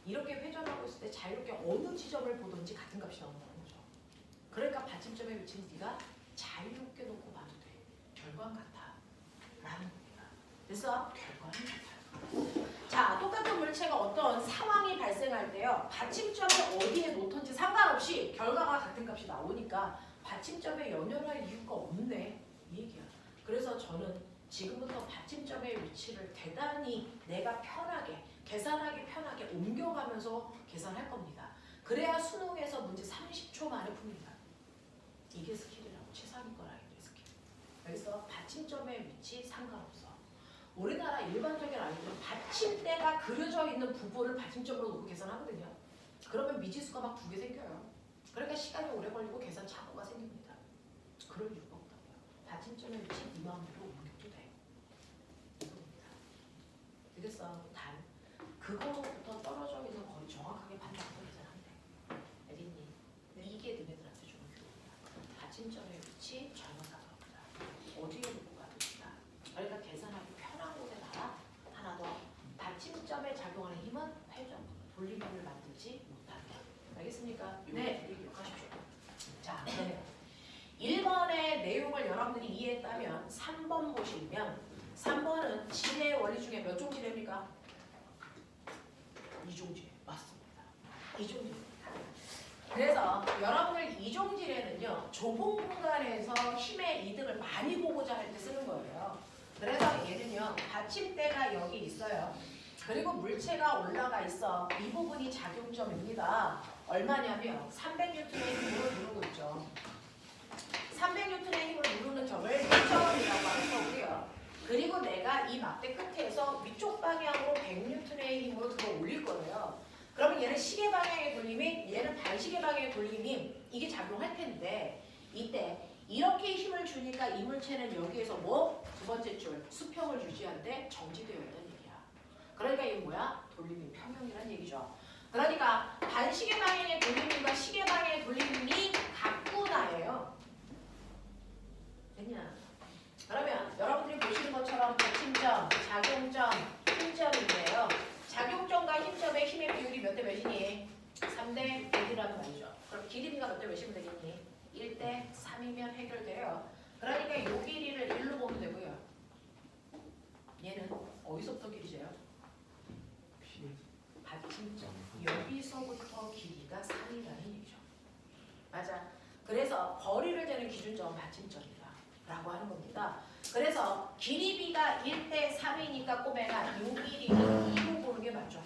[SPEAKER 1] 이렇게 회전하고 있을 때 자유롭게 어느 지점을 보든지 같은 값이 나오는 거죠. 그러니까 받침점의 위치는 네가 자유롭게 놓고 봐도 돼. 결과는 같아. 라는 겁니다. 그래서 결과는 같아요. 자, 똑같은 물체가 어떤 상황이 발생할 때요. 받침점을 어디에 놓던지 상관없이 결과가 같은 값이 나오니까 받침점에 연연할 이유가 없네. 이 얘기야. 그래서 저는 지금부터 받침점의 위치를 대단히 내가 편하게 계산하기 편하게 옮겨가면서 계산할 겁니다. 그래야 수능에서 문제 30초 만에 풉니다. 이게 스킬이라고 최상위권 아이들의 스킬. 그래서 받침점의 위치 상관없어. 우리나라 일반적인 아이들은 받침대가 그려져 있는 부분을 받침점으로 놓고 계산하거든요. 그러면 미지수가 막 2개 생겨요. 그러니까 시간이 오래 걸리고 계산 착오가 생깁니다. 그럴 이유가 없다고요. 받침점의 위치 이 마음대로 옮겨도 돼. 이겁니다. 그래서 단 그거부터 떨어져 있는 거리 정확하게 판단하고 계산한대. 에린님, 이게 너네들한테 좋은 교육이야. 받침점의 위치 정확하게 합니다. 어디에 놓고 가도 된다. 그러니까 계산하기 편한 곳에다가 하나 더 받침점에 작용하는 힘은 회전, 돌림힘을 만들지 못한다. 알겠습니까? 네. 기억하십시오. 자, 그러면 1번의 내용을 여러분들이 이해했다면 3번 보시면 3번은 지뢰의 원리 중에 몇 종 지뢰입니까? 이종지뢰. 맞습니다. 이종지뢰입니다. 그래서 여러분들 이종지뢰는요. 좁은 공간에서 힘의 이득을 많이 보고자 할 때 쓰는 거예요. 그래서 얘는요. 받침대가 여기 있어요. 그리고 물체가 올라가 있어. 이 부분이 작용점입니다. 얼마냐면 300N의 힘으로 누르고 있죠. 300N의 힘으로 누르는 점을 1점이라고 할 거고요. 그리고 내가 이 막대 끝에서 위쪽 방향으로 100N의 힘으로 들어 올릴 거예요. 그러면 얘는 시계 방향의 돌림힘, 얘는 반시계 방향의 돌림힘 이게 작용할 텐데 이때 이렇게 힘을 주니까 이 물체는 여기에서 뭐? 두 번째 줄 수평을 유지하는데 정지되어 있다는 얘기야. 그러니까 이게 뭐야? 돌림힘 평형이라는 얘기죠. 그러니까 반시계 방향의 돌림힘과 시계 방향의 돌림힘이 같구나예요. 됐냐? 그러면 여러분들이 보시는 것처럼 받침점, 작용점, 힘점인데요. 작용점과 힘점의 힘의 비율이 몇 대 몇이니? 3대 1이라는 말이죠. 그럼 길이가 몇 대 몇이면 되겠니? 1대 3이면 해결돼요. 그러니까 이 길이를 1로 보면 되고요. 얘는 어디서부터 길이져요? 받침점. 여기서부터 길이가 3이라는 얘기죠. 맞아. 그래서 거리를 재는 기준점은 받침점이다 라고 하는 겁니다. 그래서 길이비가 1대 3이니까 꼬매가 이 길이는 2로 보는 게 맞죠.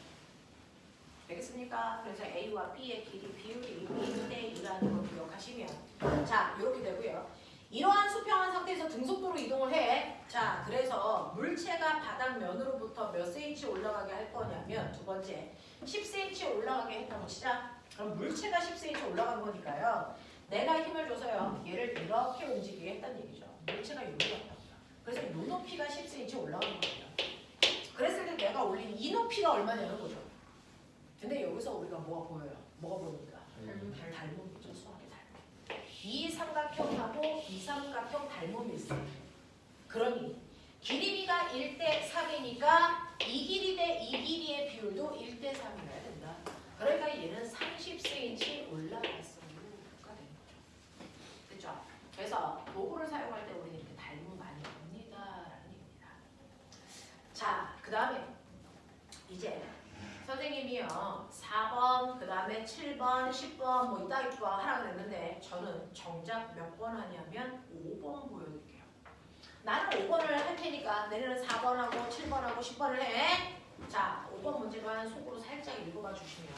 [SPEAKER 1] 되겠습니까? 그래서 A와 B의 길이 비율이 1대 2라는 걸 기억하시면 자 이렇게 되고요. 이러한 수평한 상태에서 등속도로 이동을 해. 자 그래서 물체가 바닥면으로부터 몇 cm 올라가게 할 거냐면 두 번째 10cm 올라가게 했다고 치자. 그럼 물체가 10cm 올라간 거니까요. 내가 힘을 줘서요. 얘를 이렇게 움직이게 했다는 얘기죠. 물체가 여기 왔다고요. 그래서 이 높이가 10cm 올라가는 거예요. 그랬을 때 내가 올린 이 높이가 얼마냐는 거죠. 근데 여기서 우리가 뭐가 보여요? 뭐가 보입니까? 닮은 거죠. 수학의 닮은. 이 삼각형하고 이 삼각형 닮음이 있어요. 그러니 길이비가 1대 3이니까 이 길이 대 이 길이의 비율도 1대 3이어야 된다. 그러니까 얘는 30cm 올라갔어요가 되는 거죠. 됐죠? 그래서 도구를 사용할 때 우리는 이렇게 닮음 많이 봅니다라는 얘기입니다. 자, 그 다음에 이제 선생님이요 4번, 그 다음에 7번, 10번 뭐 이따 이따 하라고 그랬는데 저는 정작 몇 번 하냐면 5번 보여드릴게요. 나는 5번을 할 테니까 내년은 4번하고 7번하고 10번을 해. 자, 5번 문제만 속으로 살짝 읽어봐 주시면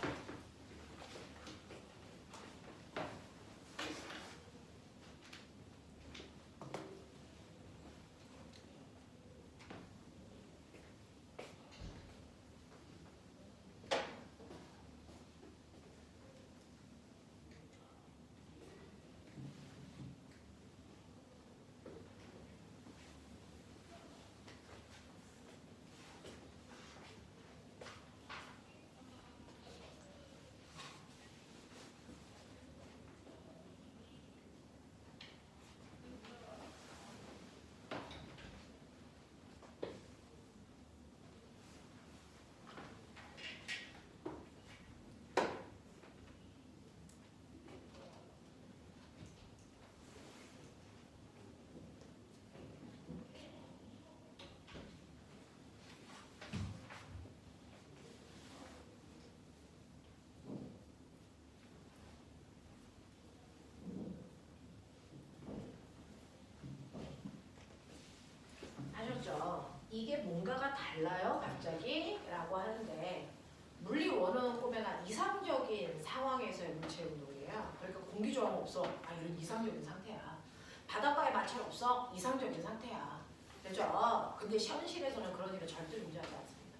[SPEAKER 1] 하셨죠? 이게 뭔가가 달라요 갑자기? 라고 하는데 물리 원은 보면 이상적인 상황에서의 물체 운동이에요. 그러니까 공기 저항 없어. 아 이런 이상적인 상태야. 바닷가에 마찰 없어. 이상적인 상태야. 됐죠? 근데 현실에서는 그런 일은 절대 존재하지 않습니다.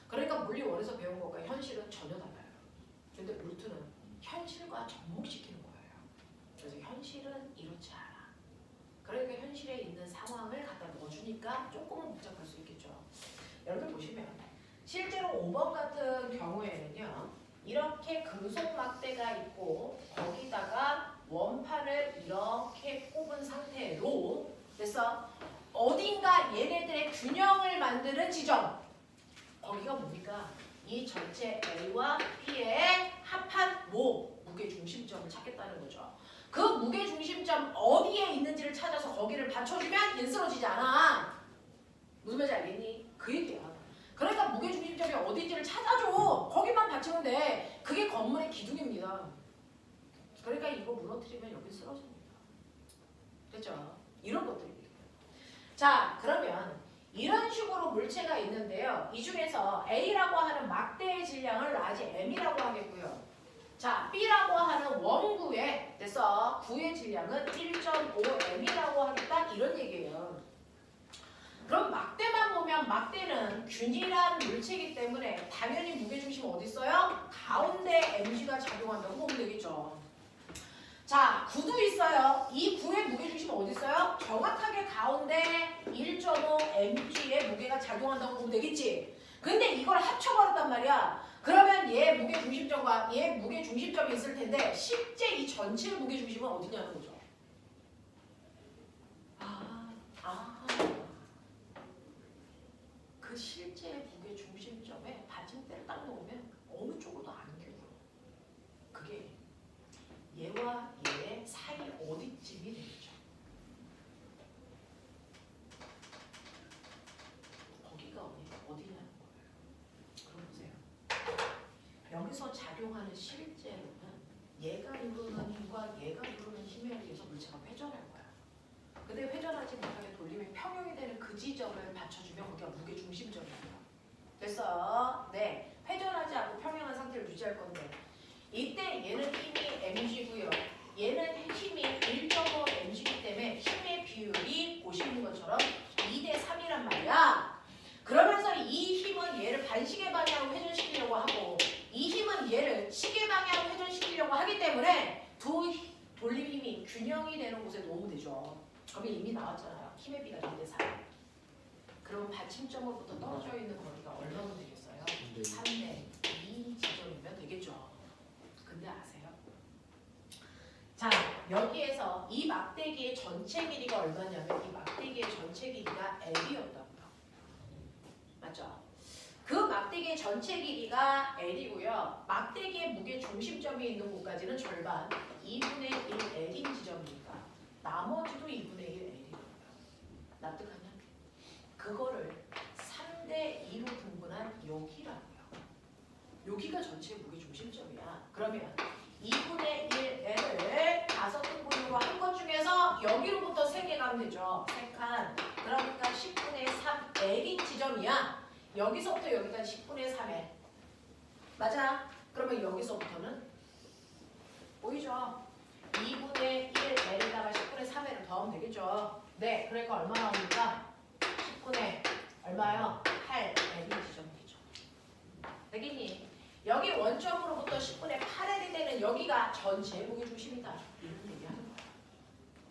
[SPEAKER 1] 그러니까 물리 원에서 배운 것과 현실은 전혀 달라요. 근데 루트는 현실과 접목시키는 거예요. 그래서 현실은 이렇지 않아. 그러니까 현실에 있는 상황을 갖다 넣어주니까 조금은 복잡할 수 있겠죠. 여러분 보시면 실제로 5번 같은 경우에는요. 이렇게 금속 막대가 있고 거기다가 원판을 이렇게 꼽은 상태로 그래서 어딘가 얘네들의 균형을 만드는 지점 거기가 뭡니까? 이 전체 A와 B의 합한 무게 중심점을 찾겠다는 거죠. 그 무게 중심점 어디에 있는지를 찾아서 거기를 받쳐주면 얘는 쓰러지지 않아. 무슨 말인지 알겠니? 그 얘기야. 그러니까 무게 중심점이 어디인지를 찾아줘. 거기만 받치면 돼. 그게 건물의 기둥입니다. 그러니까 이거 무너뜨리면 여기 쓰러집니다. 됐죠? 이런 것들입니다. 자, 그러면 이런 식으로 물체가 있는데요. 이 중에서 A라고 하는 막대의 질량을 라지 M이라고 하겠고요. 자, B라고 하는 원구의 그래서 구의 질량은 1.5m이라고 하겠다 이런 얘기예요. 그럼 막대만 보면 막대는 균일한 물체이기 때문에 당연히 무게중심 어디 있어요? 가운데 mg가 작용한다고 보면 되겠죠. 자, 구도 있어요. 이 구의 무게중심 어디 있어요? 정확하게 가운데 1.5mg의 무게가 작용한다고 보면 되겠지. 근데 이걸 합쳐버렸단 말이야. 그러면 얘 무게중심점과 얘 무게중심점이 있을 텐데 실제 이 전체 무게중심은 어디냐는 거죠. 그 실제 무게중심점에 받침대를 딱 놓으면 어느 쪽으로도 안 껴요. 그게 얘와 얘의 사이 어디쯤이 되겠죠. 거기가 어디냐는 거예요. 그럼 보세요. 여기서 작용하는 실제로는 얘가 이루는 힘과 얘가 이루는 힘에 의해서 물체가 회전할 거야. 근데 회전하지 못하게 돌리면 평형이 되는 그 지점을 받쳐주면 거기가 무게중심점이에요. 됐어? 네. 회전하지 않고 평형한 상태를 유지할 건데 이때 얘는 힘이 mg고요. 얘는 힘이 1.5mg이기 때문에 힘의 비율이 보시는 것처럼 2대 3이란 말이야. 그러면서 이 힘은 얘를 반시계 방향으로 회전시키려고 하고 이 힘은 얘를 시계 방향으로 회전시키려고 하기 때문에 두 돌림 힘이 균형이 되는 곳에 놓으면 되죠. 그러면 이미 나왔잖아요. 힘의 비가 2대 3. 그러면 받침점으로부터 떨어져 있는 거리가 얼마나 되겠어요? 3대 2 지점이면 되겠죠. 근데 아세요? 자, 여기에서 이 막대기의 전체 길이가 얼마냐면 이 막대기의 전체 길이가 L이었다고요. 맞죠? 그 막대기의 전체 길이가 L이고요. 막대기의 무게 중심점이 있는 곳까지는 절반 2분의 1 L인 지점이니까 나머지도 2분의 1 L이고요. 납득하냐? 그거를 3대 2로 분분한 여기라고요. 여기가 전체 무게 중심점이야. 그러면 2분의 1L을 5등분으로 한 것 중에서 여기로부터 3개 가면 되죠. 3칸. 그러니까 10분의 3L인 지점이야. 여기서부터 여기까지 10분의 3L. 맞아? 그러면 여기서부터는 보이죠? 2분의 1L에다가 10분의 3L을 더하면 되겠죠. 네, 그러니까 얼마 나옵니까? 10분의 얼마요? 8L인 지점이죠. 되겠니? 여기 원점으로부터 10분의 8L이 되는 여기가 전체 무게 중심이다. 이런 얘기하는 거야.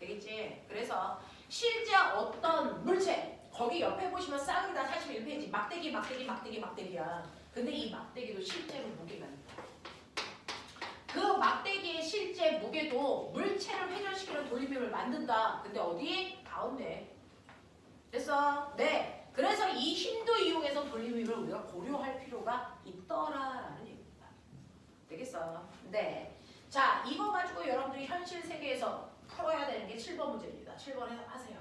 [SPEAKER 1] 되겠지? 그래서 실제 어떤 물체 거기 옆에 보시면 싸그리 다 41페이지 막대기야. 근데 이 막대기도 실제로 무게가 있다. 그 막대기의 실제 무게도 물체를 회전시키는 돌림힘을 만든다. 근데 어디? 가운데. 됐어? 네. 그래서 이 힘도 이용해서 돌림힘을 우리가 고려할 필요가 있더라라는 얘기입니다. 되겠어? 네. 자, 이거 가지고 여러분들이 현실 세계에서 풀어야 되는 게 7번 문제입니다. 7번 하세요.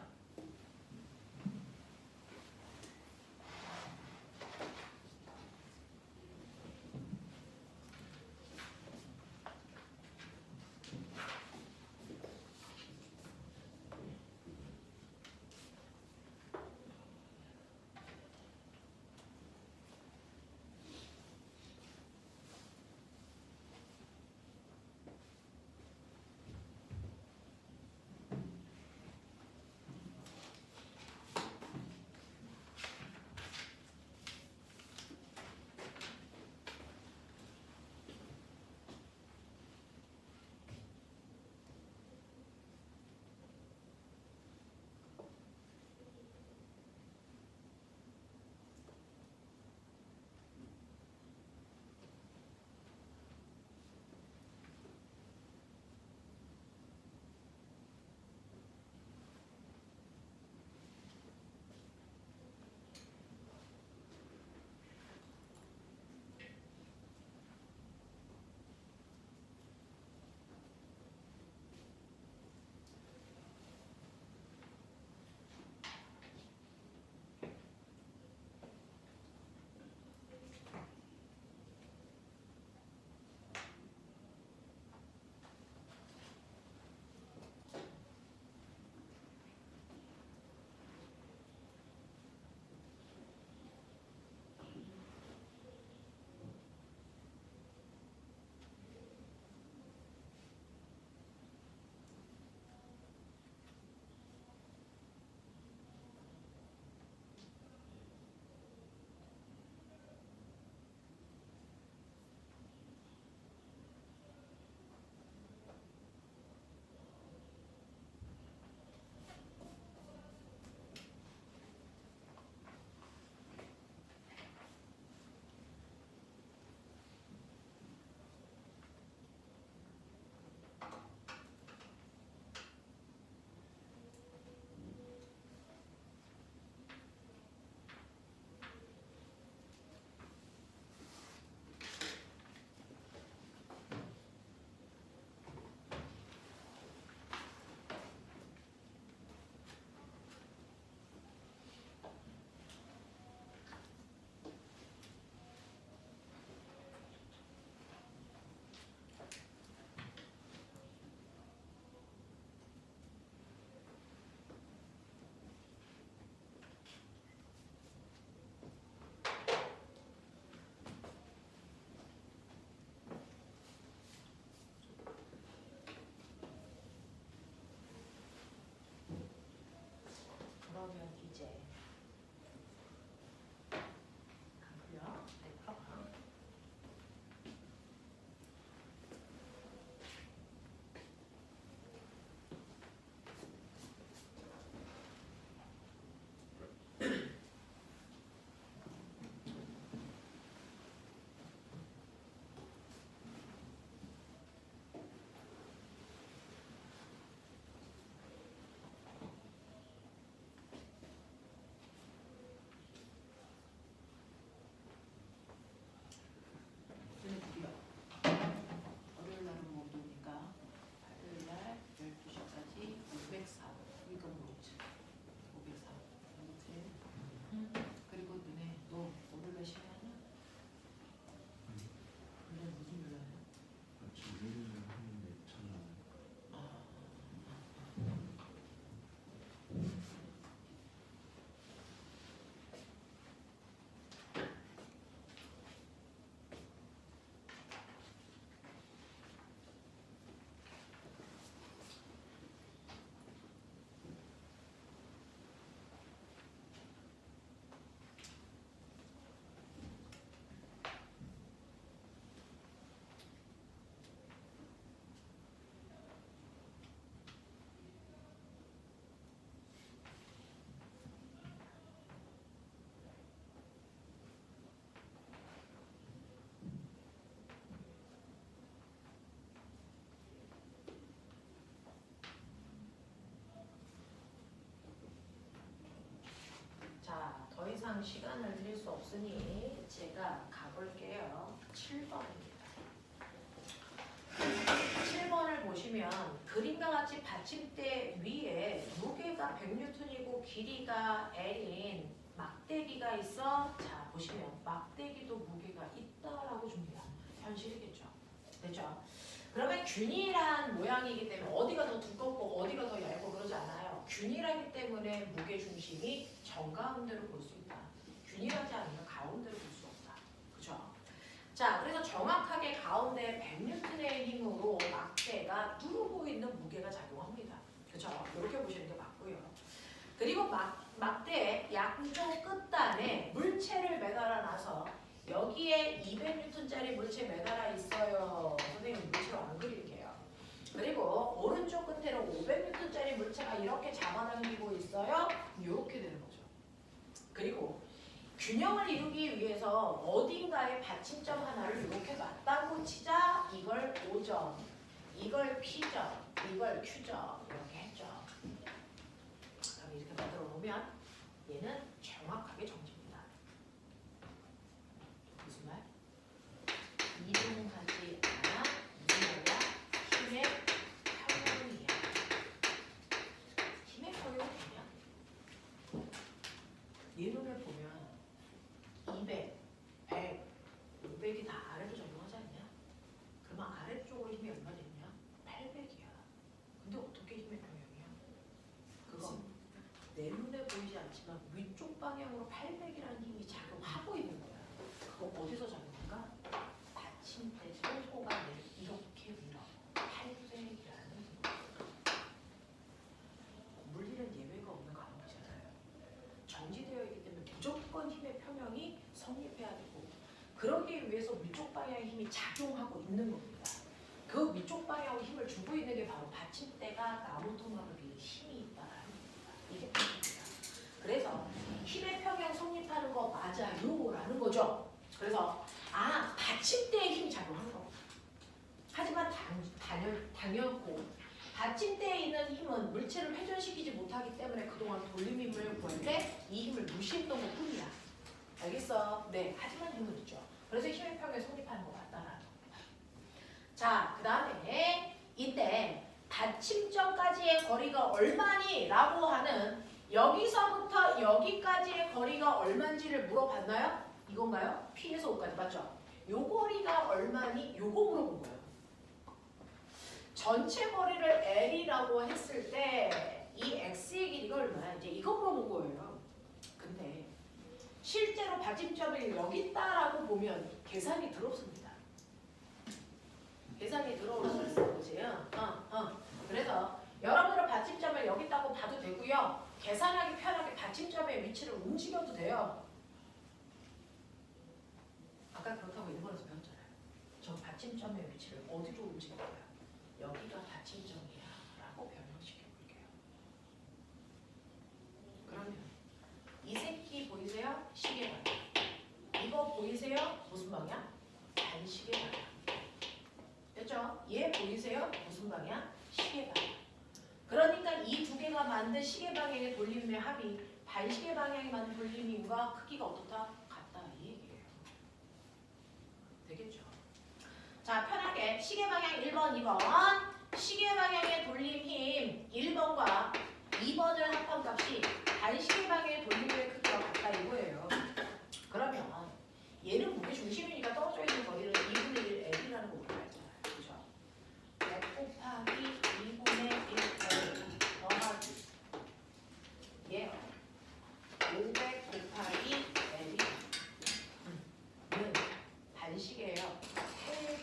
[SPEAKER 1] 이상 시간을 드릴 수 없으니 제가 가볼게요. 7번입니다. 7번을 보시면 그림과 같이 받침대 위에 무게가 100N이고 길이가 L인 막대기가 있어. 자, 보시면 막대기도 무게가 있다라고 줍니다. 현실이겠죠. 됐죠? 그러면 균일한 모양이기 때문에 어디가 더 두껍고 어디가 더 얇고 그러지 않아요. 균일하기 때문에 무게 중심이 정가운데로 볼 수 있다. 균일하지 않으면 가운데로 볼 수 없다. 그죠? 자, 그래서 정확하게 가운데 100N의 힘으로 막대가 누르고 있는 무게가 작용합니다. 그죠? 이렇게 보시는 게 맞고요. 그리고 막대 양쪽 끝단에 물체를 매달아 놔서 여기에 200N짜리 물체 매달아 있어요. 선생님 물체로 안 그릴게요. 그리고 오른쪽 끝에는 500N짜리 물체가 이렇게 잡아당기고 있어요. 이렇게 되는 거죠. 그리고 균형을 이루기 위해서 어딘가에 받침점 하나를 이렇게 맞다고 치자. 이걸 O점, 이걸 P점, 이걸 Q점 이렇게 했죠. 그럼 이렇게 만들어 놓으면 얘는 정확하게 정지입니다. 무슨 말? 이동하지 않아. 무슨 말이야? 힘의 평형이야. 힘의 평형이면 네 눈에 보면 200, 100, 500이 다 아래로 적용하지 않냐? 그러면 아래쪽으로 힘이 얼마 됐냐? 800이야. 근데 어떻게 힘의 평형이야? 그거 내 눈에 보이지 않지만 위쪽 방향으로 800이라는 힘이 작용하고 있는 거야. 그거 어디서 작용한가? 받침대 소호가 이렇게 밀어. 800이라는 힘. 물리는 예외가 없는 과목이잖아요. 정지되어 있기 때문에 무조건 힘의 평형이 성립해야 되고 그러기 위해서 위쪽 방향의 힘이 작용하고 있는 겁니다. 그 위쪽 방향으로 힘을 주고 있는 게 바로 받침대가 나무 도막을 위해 힘이 있다라는 겁니다. 이게 평형입니다. 그래서 힘의 평형 성립하는 거 맞아요 라는 거죠. 그래서 받침대에 힘이 작용하는 거. 하지만 당연고 받침대에 있는 힘은 물체를 회전시키지 못하기 때문에 그동안 돌림 힘을 구할 때 이 힘을 무시했던 것 뿐이야. 알겠어? 네. 하지만 힘은 있죠. 그래서 힘의 평형이 성립하는 거 맞다라는 겁니다. 자, 그 다음에 이때 받침점까지의 거리가 얼마니? 라고 하는 여기서부터 여기까지의 거리가 얼마인지를 물어봤나요? 이건가요? P에서 O까지 맞죠? 요 거리가 얼마니? 요거 물어본 거예요. 전체 거리를 L이라고 했을 때 이 X의 길이가 얼마야? 이제 이거 물어본 거예요. 근데 실제로 받침점이 여기 있다라고 보면 계산이 들어옵습니다. 계산이 들어올 수 있어요. 보세요. 그래서 여러분은 받침점을 여기 있다고 봐도 되고요. 계산하기 편하게 받침점의 위치를 움직여도 돼요. 아까 그렇다고 일본에서 배웠잖아요. 저 받침점의 위치를 어디로 움직여요? 여기가 받침점이야 라고 변형시켜 볼게요. 그러면 이 새끼 보이세요? 시계 방향. 이거 보이세요? 무슨 방향? 반시계 방향. 됐죠? 얘 보이세요? 무슨 방향? 시계 방향. 그러니까 이 두 개가 만든 시계 방향의 돌림의 합이 반시계 방향이 만든 돌림힘과 크기가 어떻다? 같다 이 얘기예요. 되겠죠? 자, 편하게 시계 방향 1번, 2번 시계 방향의 돌림힘 1번과 2번을 합한 값이 반시계 방향의 돌림힘의 크기가 같다 이거예요. 그러면 얘는 무게 중심이니까 떨어져 있는 거리를 2분의 1 L이라는 거 우리가 알잖아요. 그죠? 100 곱하기 2분의 1 L 더하기 얘 500 곱하기 L은 반시계예요.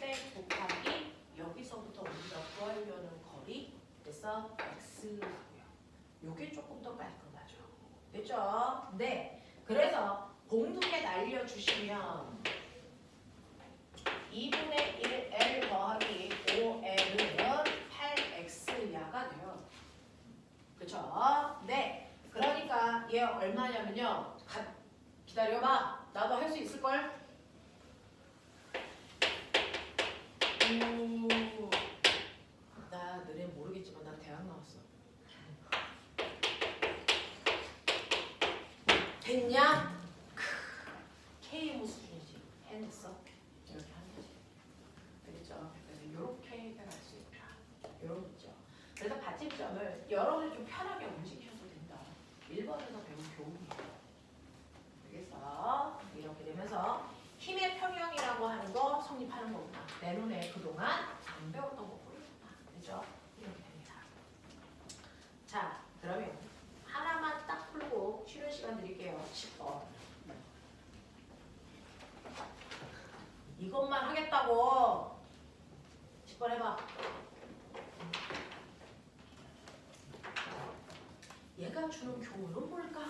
[SPEAKER 1] 800 곱하기 여기서부터 우리가 구하려는 거리 그래서 X라고요. 요게 조금 더 깔끔하죠. 됐죠? 네. 그래서 공두개 날려주시면 2분의 1L 더하기 5L은 8X야가 돼요. 그쵸? 네. 그러니까 얘 얼마냐면요. 기다려봐. 나도 할 수 있을걸? 나 너네 모르겠지만 나 대학 나왔어. 됐냐? K무 수준이지. 해냈어? 이렇게 하는 거지. 그렇죠? 그래서 이렇게 해갈 수 있다. 이런 거죠. 그래서 받침점을 여러분이 좀 편하게 움직이셔도 된다. 1번에서 배운 교훈이에요. 그래서 이렇게 되면서 힘의 평형이라고 하는 거 성립하는 거구나. 내 눈에 그동안 안 배웠던 거 보이구나. 그죠? 이렇게 됩니다. 자, 그러면 하나만 딱 풀고 쉬는 시간 드릴게요. 10번. 이것만 하겠다고. 10번 해봐. 얘가 주는 교훈은 뭘까?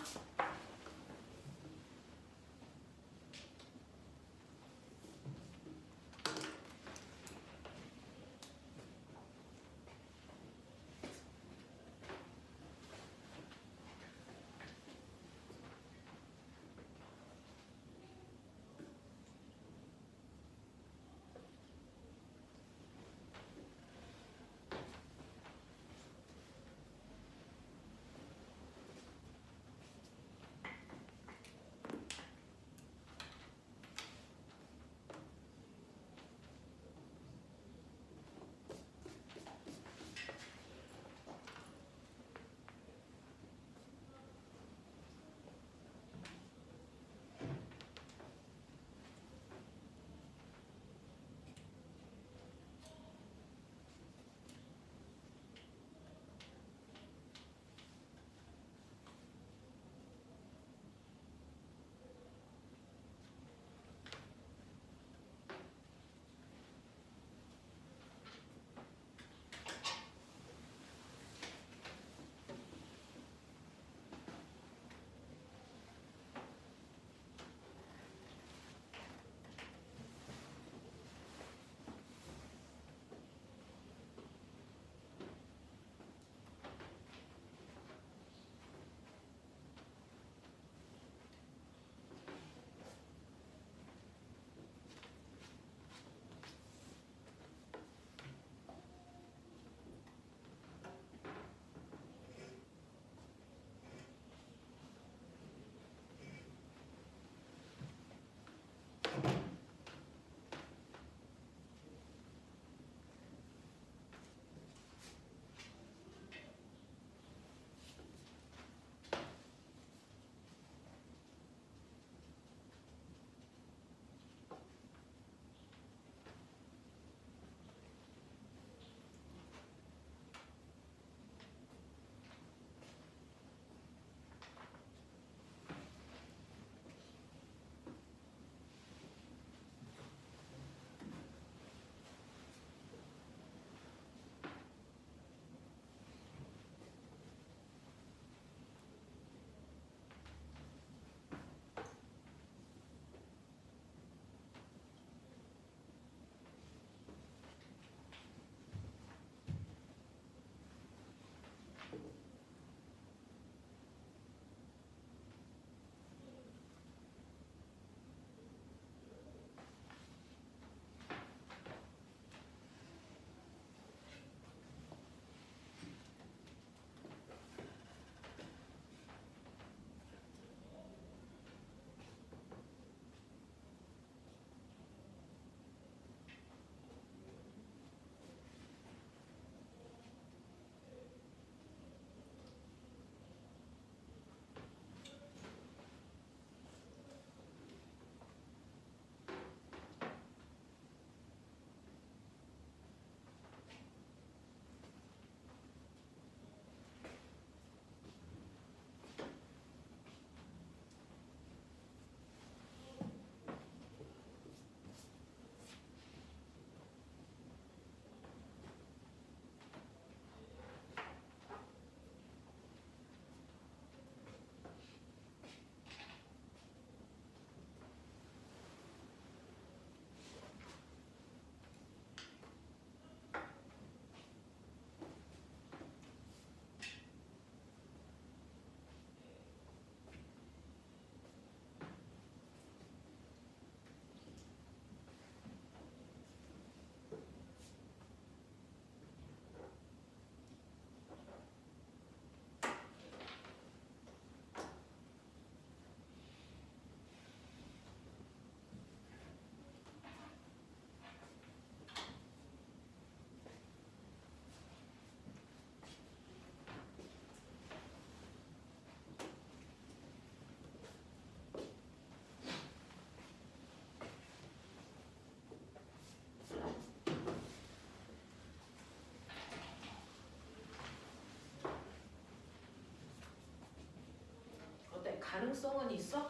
[SPEAKER 1] 가능성은 있어?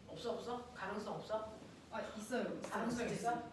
[SPEAKER 1] 없어? 가능성 없어?
[SPEAKER 3] 아 있어요.
[SPEAKER 1] 가능성 있어?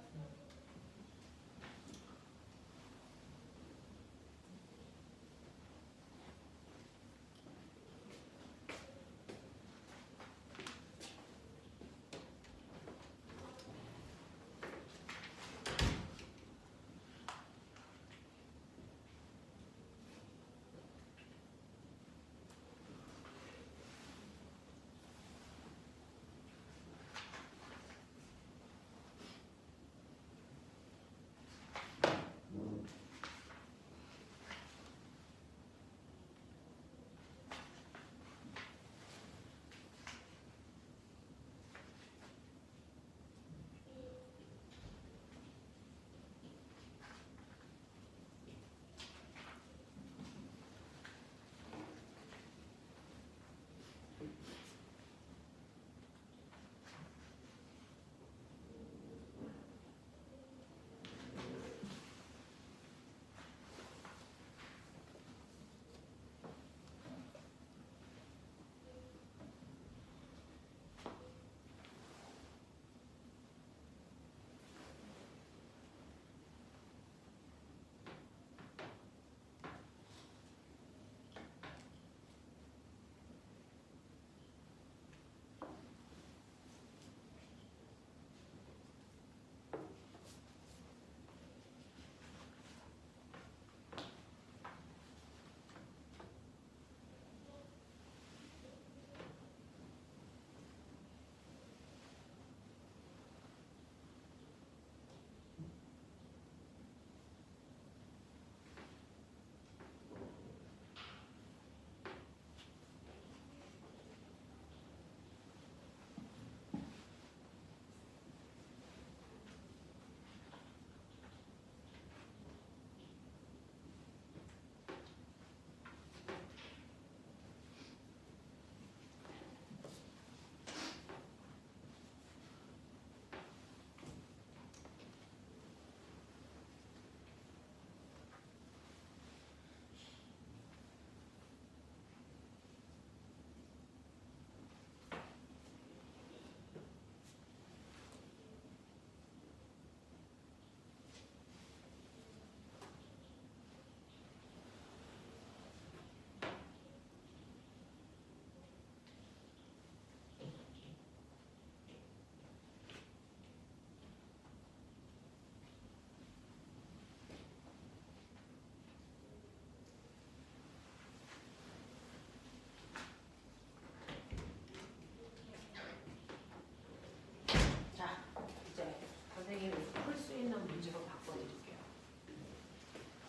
[SPEAKER 1] 선생님이 풀 수 있는 문제로 바꿔드릴게요.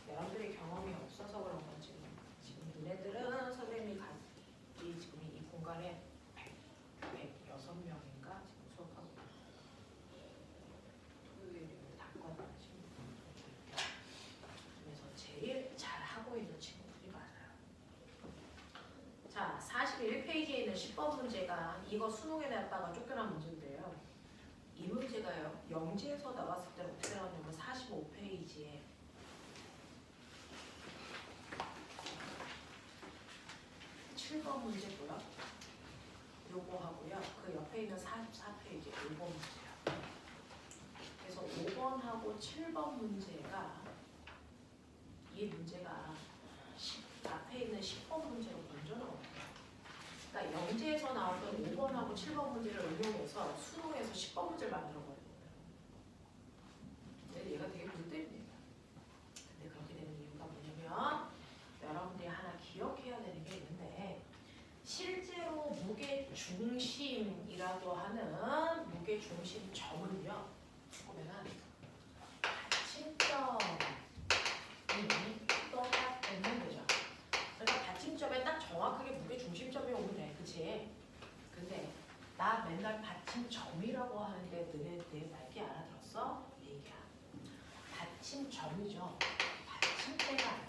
[SPEAKER 1] 여러분들이 경험이 없어서 그런 거지. 지금 너네들은 선생님이 지금 이 공간에 106명인가 지금 수업하고 토요일을 닫거나 지금 그래서 제일 잘하고 있는 친구들이 많아요. 자, 41페이지에 있는 10번 문제가 이거 수능에 냈다가 쫓겨난 문제인데요. 이 문제가요. 영지에서 나왔을 때 어떻게 나왔냐면 45페이지에 7번 문제고요. 요거 하고요. 그 옆에 있는 44페이지 5번 문제요. 그래서 5번하고 7번 문제가 이 문제가 앞에 있는 10번 문제로 먼저 나옵니다. 그러니까 영지에서 나왔던 5번하고 7번 문제를 응용해서 수능에서 10번 문제를 만들어버려요. 근데 얘가 되게 물 때립니다. 근데 그렇게 되는 이유가 뭐냐면 여러분들이 하나 기억해야 되는 게 있는데 실제로 무게중심이라고 하는 무게중심점은요. 보면은 받침점이 똑같으면 되죠. 그러니까 받침점에 딱 정확하게 무게중심점이 오면 돼. 그치? 근데 나 맨날 받침점이라고 하는데 너네 내 말기 알아들었어? 이 얘기야. 받침점이죠. 받침대가 아니야.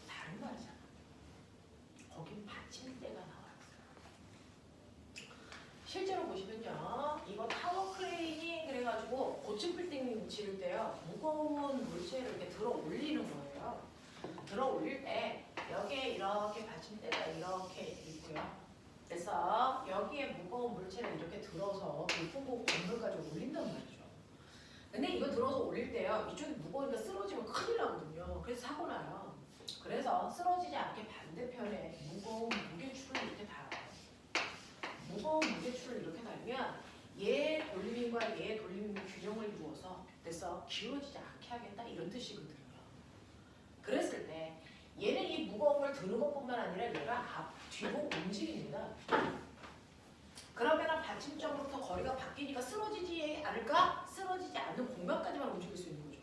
[SPEAKER 1] 다른 말이잖아. 거긴 받침대가 나와 있어요. 실제로 보시면요. 이거 타워 크레인이 그래가지고 고층 빌딩 지을 때요. 무거운 물체를 이렇게 들어 올리는 거예요. 들어 올릴 때 여기에 이렇게 받침대가 이렇게 있고요. 그래서 여기에 무거운 물체를 이렇게 들어서 높은 건물까지 올린단 말이죠. 근데 이거 들어서 올릴 때요. 이쪽이 무거우니까 쓰러지면 큰일 나거든요. 그래서 사고 나요. 그래서 쓰러지지 않게 반대편에 무거운 무게추를 이렇게 달아요. 무거운 무게추를 이렇게 달면 얘 돌림과 얘 돌림의 균형을 이루어서 그래서 기울어지지 않게 하겠다 이런 뜻이거든요. 그랬을 때 얘는 이 무거움을 드는 것뿐만 아니라 얘가 앞, 뒤로 움직입니다. 그러면 받침점으로부터 거리가 바뀌니까 쓰러지지 않을까? 쓰러지지 않는 공간까지만 움직일 수 있는 거죠.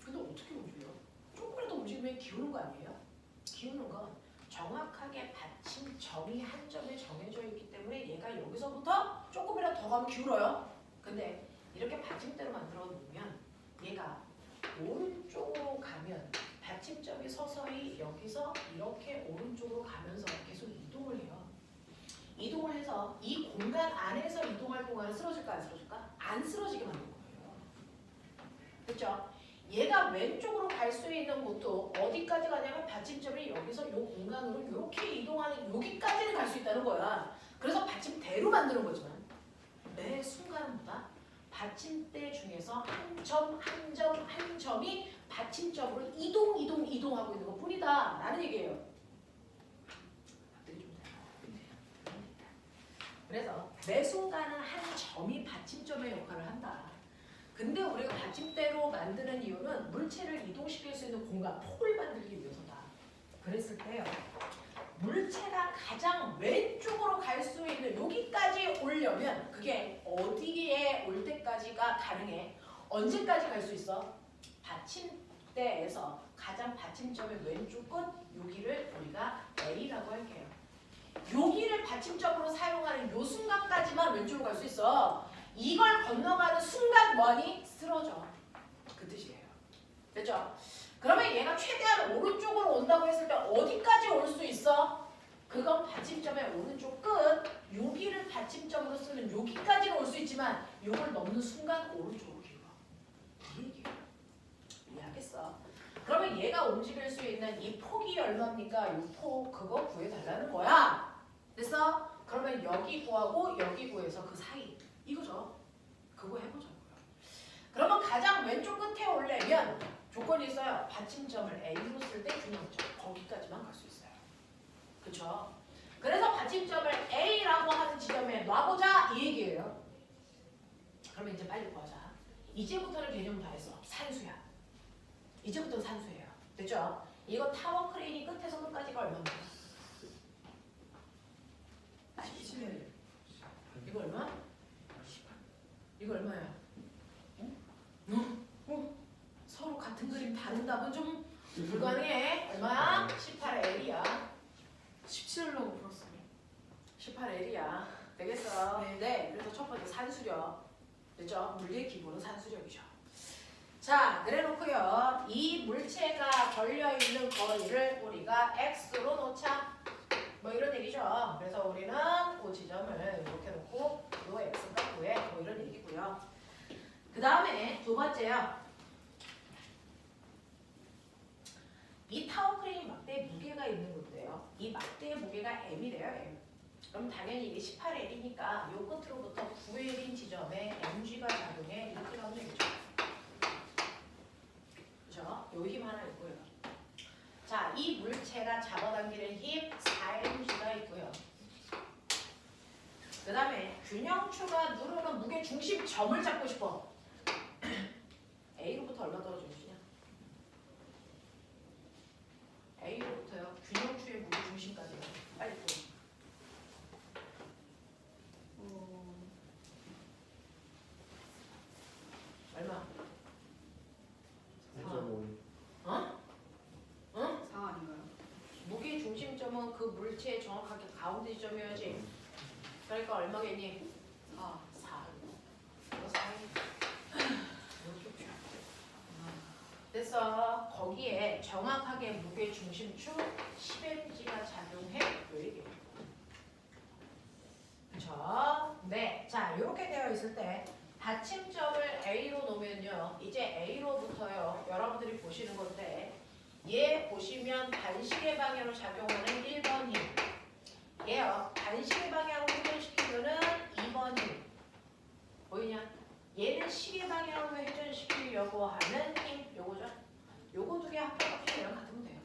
[SPEAKER 1] 근데 어떻게 움직여요? 조금이라도 움직이면 기우는 거 아니에요? 기우는 건 정확하게 받침점이 한 점에 정해져 있기 때문에 얘가 여기서부터 조금이라도 더 가면 기울어요. 근데 이렇게 받침대로 만들어 놓으면 얘가 오른쪽으로 가면 받침점이 서서히 여기서 이렇게 오른쪽으로 가면서 계속 이동을 해요. 이동을 해서 이 공간 안에서 이동할 동안은 쓰러질까 안 쓰러질까? 안 쓰러지게 만든 거예요. 그렇죠? 얘가 왼쪽으로 갈 수 있는 곳도 어디까지 가냐면 받침점이 여기서 이 공간으로 이렇게 이동하는 여기까지는 갈 수 있다는 거야. 그래서 받침대로 만드는 거지만 매 순간마다 받침대 중에서 한 점이 받침점으로 이동하고 있는 것뿐이다 라는 얘기예요. 그래서 매 순간은 한 점이 받침점의 역할을 한다. 근데 우리가 받침대로 만드는 이유는 물체를 이동시킬 수 있는 공간, 폭을 만들기 위해서다. 그랬을 때요. 물체가 가장 왼쪽으로 갈 수 있는 여기까지 오려면 그게 어디에 올 때까지가 가능해? 언제까지 갈 수 있어? 받침대에서 가장 받침점의 왼쪽 끝 여기를 우리가 A라고 할게요. 여기를 받침점으로 사용하는 요 순간까지만 왼쪽으로 갈 수 있어. 이걸 건너가는 순간 뭐니? 쓰러져. 그 뜻이에요. 됐죠? 그러면 얘가 최대한 오른쪽으로 온다고 했을 때 어디까지 올 수 있어? 그건 받침점의 오른쪽 끝 여기를 받침점으로 쓰는 여기까지는 올 수 있지만 요걸 넘는 순간 오른쪽으로 기울어. 이 얘기예요. 이해하겠어? 그러면 얘가 움직일 수 있는 이 폭이 얼마입니까? 이 폭 그거 구해달라는 거야. 됐어? 그러면 여기 구하고 여기 구해서 그 사이 이거죠. 그거 해보자고요. 그러면 가장 왼쪽 끝에 오려면 조건이 있어요. 받침점을 A로 쓸 때 균형점 거기까지만 갈 수 있어요. 그쵸? 그래서 받침점을 A라고 하는 지점에 놔보자 이 얘기예요. 그러면 이제 빨리 구하자. 이제부터는 개념 다 했어. 산수야. 이제부터는 산수예요. 됐죠? 이거 타워 크레인이 끝에서 끝까지가 얼마입니까?
[SPEAKER 3] 17.
[SPEAKER 1] 이거 얼마? 이거 얼마야? 서로 같은 그림 다른 답은 좀 불가능해. 얼마야? 18L이야.
[SPEAKER 3] 17라고 풀었어요.
[SPEAKER 1] 18L이야. 되겠어?
[SPEAKER 3] 네.
[SPEAKER 1] 그래서 첫 번째 산수력. 됐죠? 물리의 기본은 산수력이죠. 자, 그래 놓고요. 이 물체가 걸려있는 거리를 우리가 X로 놓자. 뭐 이런 얘기죠. 그래서 우리는 그 지점을 이렇게 놓고 요 X가 9에 뭐 이런 얘기고요. 그 다음에 두 번째요. 이 타워 크레인 막대에 무게가 있는 건데요. 이 막대의 무게가 M이래요. M. 그럼 당연히 이게 18L이니까 요 끝으로부터 9L인 지점에 mg가 작용해 이렇게 나오면 되겠죠. 그죠? 요 힘 하나 있고요. 자, 이 물체가 잡아당기는 힘 4mg가 있고요. 그 다음에 균형추가 누르는 무게 중심점을 잡고 싶어. A로부터 얼마 떨어져 주시냐? A로부터요. 균형추의 무게 중심까지 빨리 보여. 얼마?
[SPEAKER 2] 4.5.
[SPEAKER 1] 어? 응?
[SPEAKER 3] 4 아닌가요?
[SPEAKER 1] 무게 중심점은 그 물체의 정확하게 가운데 지점이어야지. 그러니까 얼마겠니?
[SPEAKER 3] 4.
[SPEAKER 1] 4. 이거 4. 그래서 거기에 정확하게 무게 중심축 10mg가 작용해 요 얘기예요. 그쵸? 네. 자, 이렇게 되어 있을 때 받침점을 A로 놓으면요. 이제 A로부터요. 여러분들이 보시는 건데 얘 보시면 반시계 방향 그래서 반시계 방향으로 회전시키면은 2번이 보이냐? 얘는 시계 방향으로 회전시키려고 하는 힘 요거죠. 요거 두 개 합법값이 얘랑 같으면 돼요.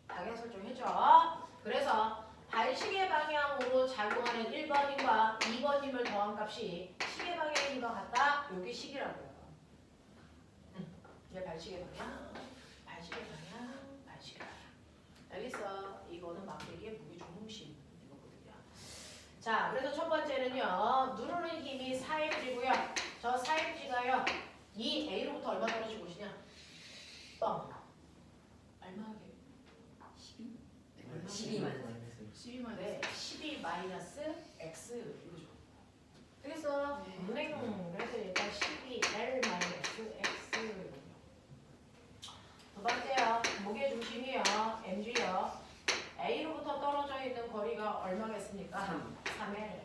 [SPEAKER 1] 당연 설정해줘. 그래서 반시계 방향으로 작용하는 1번님과 2번님을 더한 값이 시계 방향인 것 같다. 요게 식이라고요. 얘 반시계 방향, 반시계 방향, 반시계 방향. 알겠어? 이거는 막대기의 무게 중심 이거거든요. 자, 그래서 첫 번째는요. 누르는 힘이 4mg고요. 저 4mg가요. 이 A로부터 얼마 떨어지고 있냐? 얼마게?
[SPEAKER 4] 12만
[SPEAKER 3] 12만
[SPEAKER 1] 네, 12 마이너스 x 이거죠. 되겠어?
[SPEAKER 3] 네.
[SPEAKER 1] 그래서 일단 12l 마이너스 x. 두 번째요. 무게 중심이요. mg요. A로부터 떨어져 있는 거리가 얼마겠습니까? 3l.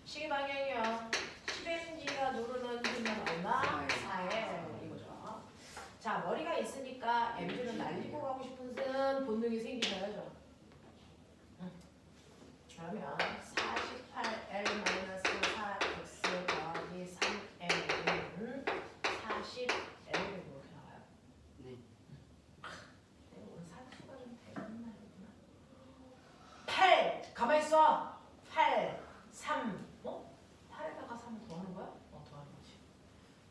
[SPEAKER 1] 시계 방향이요. 10mg가 누르는 힘은 얼마? 4l 이거죠. 자, 머리가 있으니까 mg는 날리고 가고 싶은 본능이 생기셔야죠. 그러면 48l-4x 더하기 3l은 40l 이렇게 나와요.
[SPEAKER 4] 네.
[SPEAKER 1] 오늘 산수가 좀 대단한 날이구나. 8! 가만히 있어! 8, 3, 8에다가 3 더하는 거야? 더하는 거지.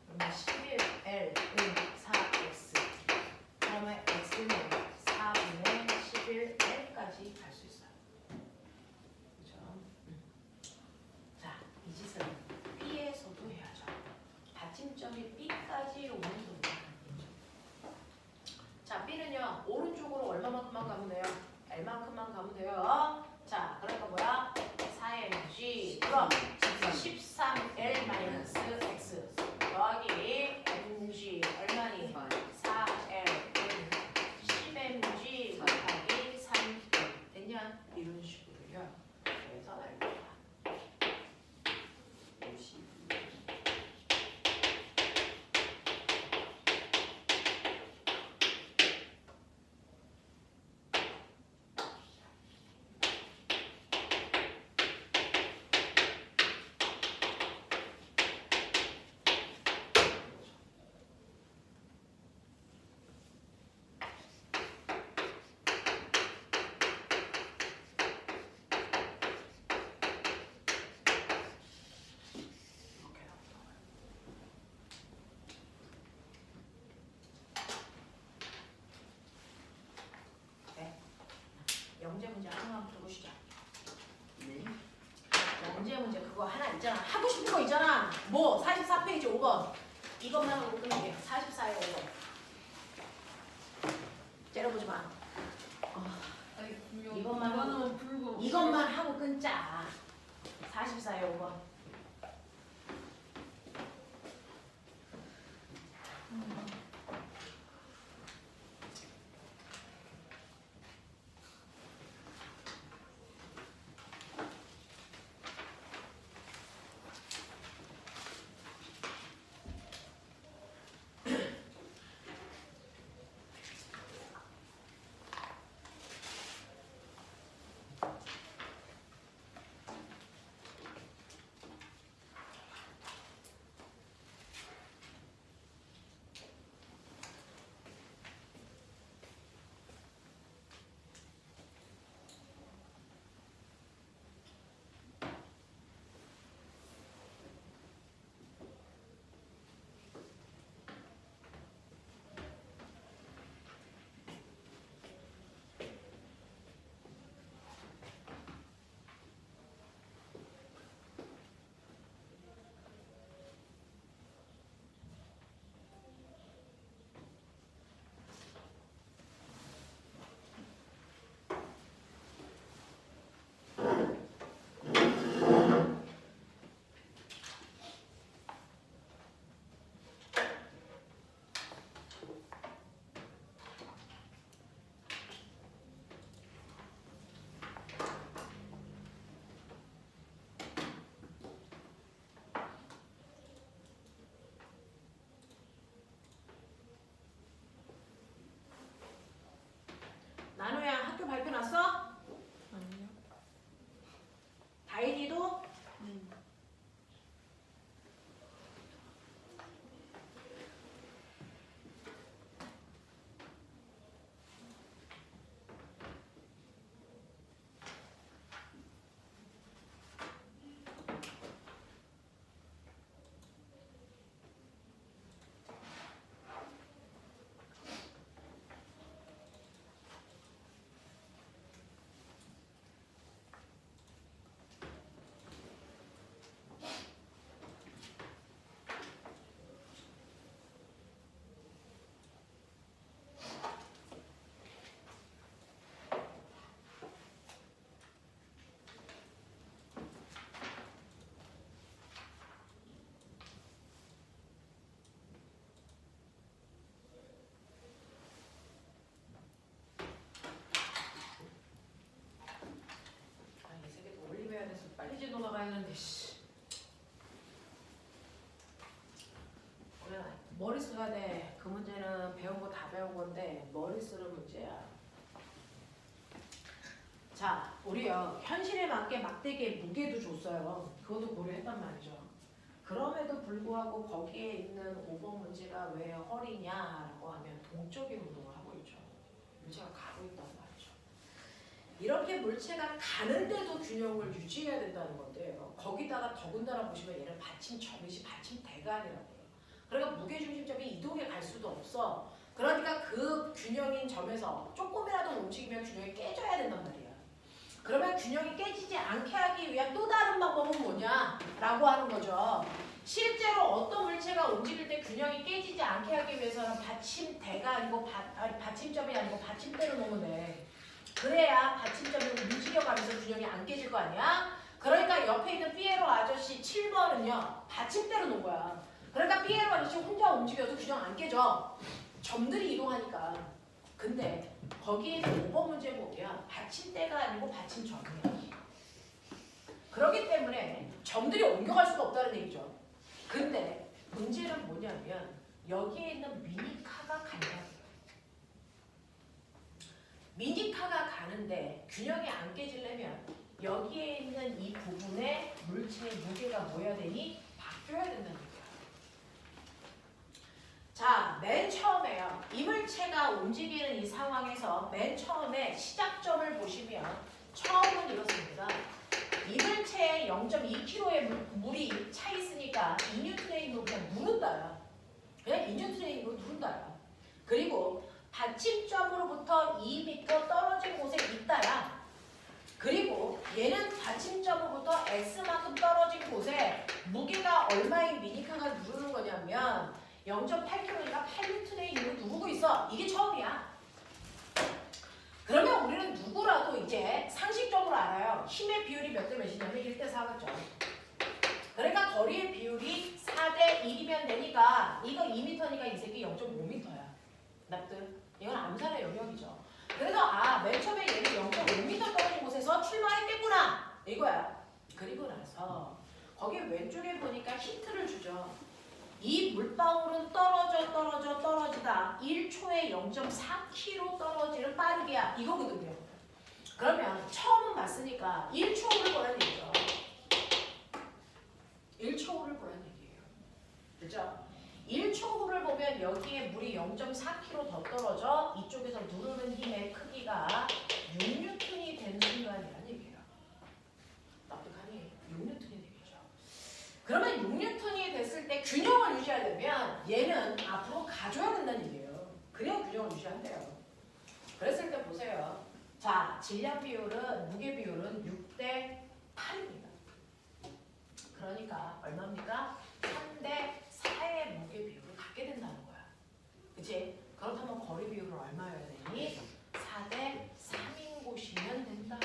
[SPEAKER 1] 그러면 11l은 4x. 그러면 x는 4분의 11l까지 갈 수 있어요. 그죠? 자, 이 짓은 B에서도 해야죠. 받침점이 B까지 오는 동작. 자, B는요, 오른쪽으로 얼마만큼만 가면 돼요? L만큼만 가면 돼요. 자, 그러니까 뭐야? 4mg. 그럼 13L-X 더하기 mg 얼마니? 4L은 10mg 곱하기 3L 됐냐? 이런 식으로요. 그래서 알겠다.
[SPEAKER 4] 50.
[SPEAKER 1] 이렇게 나오는 거예요. 네. 영재 문제 하나만 풀어보시죠.
[SPEAKER 4] 네.
[SPEAKER 1] 영재 문제 그거 하나 있잖아. 하고 싶은 거 있잖아. 뭐 44페이지 5번. 이것만 하고 끝낼게요. 44에 5번. 째려보지 마.
[SPEAKER 3] 아니 분명
[SPEAKER 1] 이것만
[SPEAKER 3] 이거는 불고
[SPEAKER 1] 이것만 하고 끊자. 44에 5번. 했는데 씨. 그래 머리 써야 돼. 그 문제는 배운 거 다 배운 건데 머리 쓰는 문제야. 자, 우리요 현실에 맞게 막대기에 무게도 줬어요. 그것도 고려했단 말이죠. 그럼에도 불구하고 거기에 있는 5번 문제가 왜 허리냐라고 하면 동적인 운동을 하고 있죠. 물체가 가고 있단 말이죠. 이렇게 물체가 가는데도 균형을 유지해야 된다는 건데요. 거기다가 더군다나 보시면 얘는 받침점이지 받침대가 아니라고요. 그러니까 무게중심점이 이동해 갈 수도 없어. 그러니까 그 균형인 점에서 조금이라도 움직이면 균형이 깨져야 된단 말이야. 그러면 균형이 깨지지 않게 하기 위한 또 다른 방법은 뭐냐라고 하는 거죠. 실제로 어떤 물체가 움직일 때 균형이 깨지지 않게 하기 위해서는 받침대가 아니고 받침점이 아니고 받침대를 놓으면 돼. 그래야 받침점이 움직여가면서 균형이 안 깨질 거 아니야? 그러니까 옆에 있는 피에로 아저씨 7번은요. 받침대로 놓은 거야. 그러니까 피에로 아저씨 혼자 움직여도 균형 안 깨져. 점들이 이동하니까. 근데 거기에서 5번 문제 보면 받침대가 아니고 받침점이야. 그렇기 때문에 점들이 옮겨갈 수가 없다는 얘기죠. 근데 문제는 뭐냐면 여기에 있는 미니카가 간다고요. 미니카가 가는데 균형이 안 깨지려면 여기에 있는 이 부분에 물체의 무게가 뭐여야 되니? 바뀌어야 된다는 얘기야. 자, 맨 처음에요. 이 물체가 움직이는 이 상황에서 맨 처음에 시작점을 보시면 처음은 이렇습니다. 이 물체에 0.2kg의 물이 차 있으니까 2N의 힘으로 그냥 누른다야. 그냥 2N의 힘으로 누른다야. 그리고 받침점으로부터 2m 떨어진 곳에 있다야. 그리고 얘는 받침점으로부터 X만큼 떨어진 곳에 무게가 얼마인 미니카가 누르는 거냐면 0.8kg니까 8N의 힘으로 누르고 있어. 이게 처음이야. 그러면 우리는 누구라도 이제 상식적으로 알아요. 힘의 비율이 몇 대 몇이냐면 1대 4겠죠. 그러니까 거리의 비율이 4대 1이면 되니까 이거 2m니까 이 새끼 0.5m야. 납득? 이건 암산의 영역이죠. 그래서 맨 처음에 얘는 0.5m 떨어진 곳에서 출발했겠구나. 이거야. 그리고 나서 거기 왼쪽에 보니까 힌트를 주죠. 이 물방울은 떨어지다 1초에 0.4km 떨어지는 빠르게야. 이거거든요. 그러면 처음은 맞으니까 1초를 보란 얘기죠. 1초를 보란 얘기예요. 그죠? 1초 후를 보면 여기에 물이 0.4km 더 떨어져 이쪽에서 누르는 힘의 크기가 6N이 되는 순간이라는 얘기예요. 납득하니? 6N이 되겠죠. 그러면 6N이 됐을 때 균형을 유지하려면 얘는 앞으로 가줘야 된다는 얘기예요. 그래야 균형을 유지한대요. 그랬을 때 보세요. 자, 질량 비율은, 무게 비율은 6대 8입니다. 그러니까 얼마입니까? 3대 4의 무게 비율을 갖게 된다는 거야. 그치? 그렇다면 거리 비율은 얼마여야 되니? 4대 3인 곳이면 된다.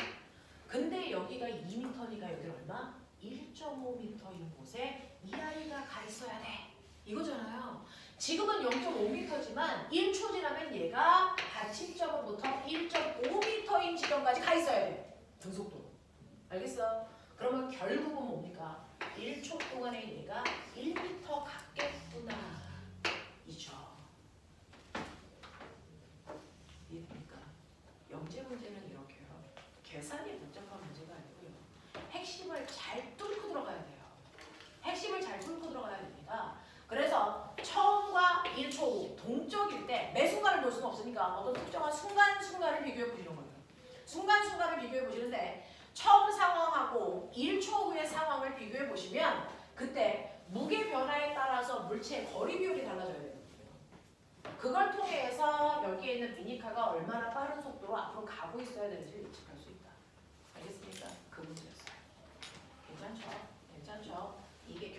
[SPEAKER 1] 근데 여기가 2m니까 여기 얼마? 1.5m인 곳에 이 아이가 가 있어야 돼. 이거잖아요. 지금은 0.5m지만 1초 지나면 얘가 받침점으로부터 1.5m인 지점까지 가 있어야 돼. 등속도로. 알겠어? 그러면 결국은 뭡니까? 1초 동안에 얘가 1m 갔겠구나. 이죠. 이해됩니까? 영재 문제는 이렇게요. 계산이 복잡한 문제가 아니고요. 핵심을 잘 뚫고 들어가야 돼요. 핵심을 잘 뚫고 들어가야 됩니다. 그래서 처음과 1초 후 동적일 때 매 순간을 볼 수는 없으니까 어떤 특정한 순간을 비교해 보시는 거예요. 순간을 비교해 보시는데 처음 상황하고 1초 후의 상황을 비교해 보시면 그때 무게 변화에 따라서 물체의 거리 비율이 달라져야 되거든요. 그걸 통해서 여기에 있는 미니카가 얼마나 빠른 속도로 앞으로 가고 있어야 되는지를 예측할 수 있다. 알겠습니까? 그 문제였어요. 괜찮죠? 이게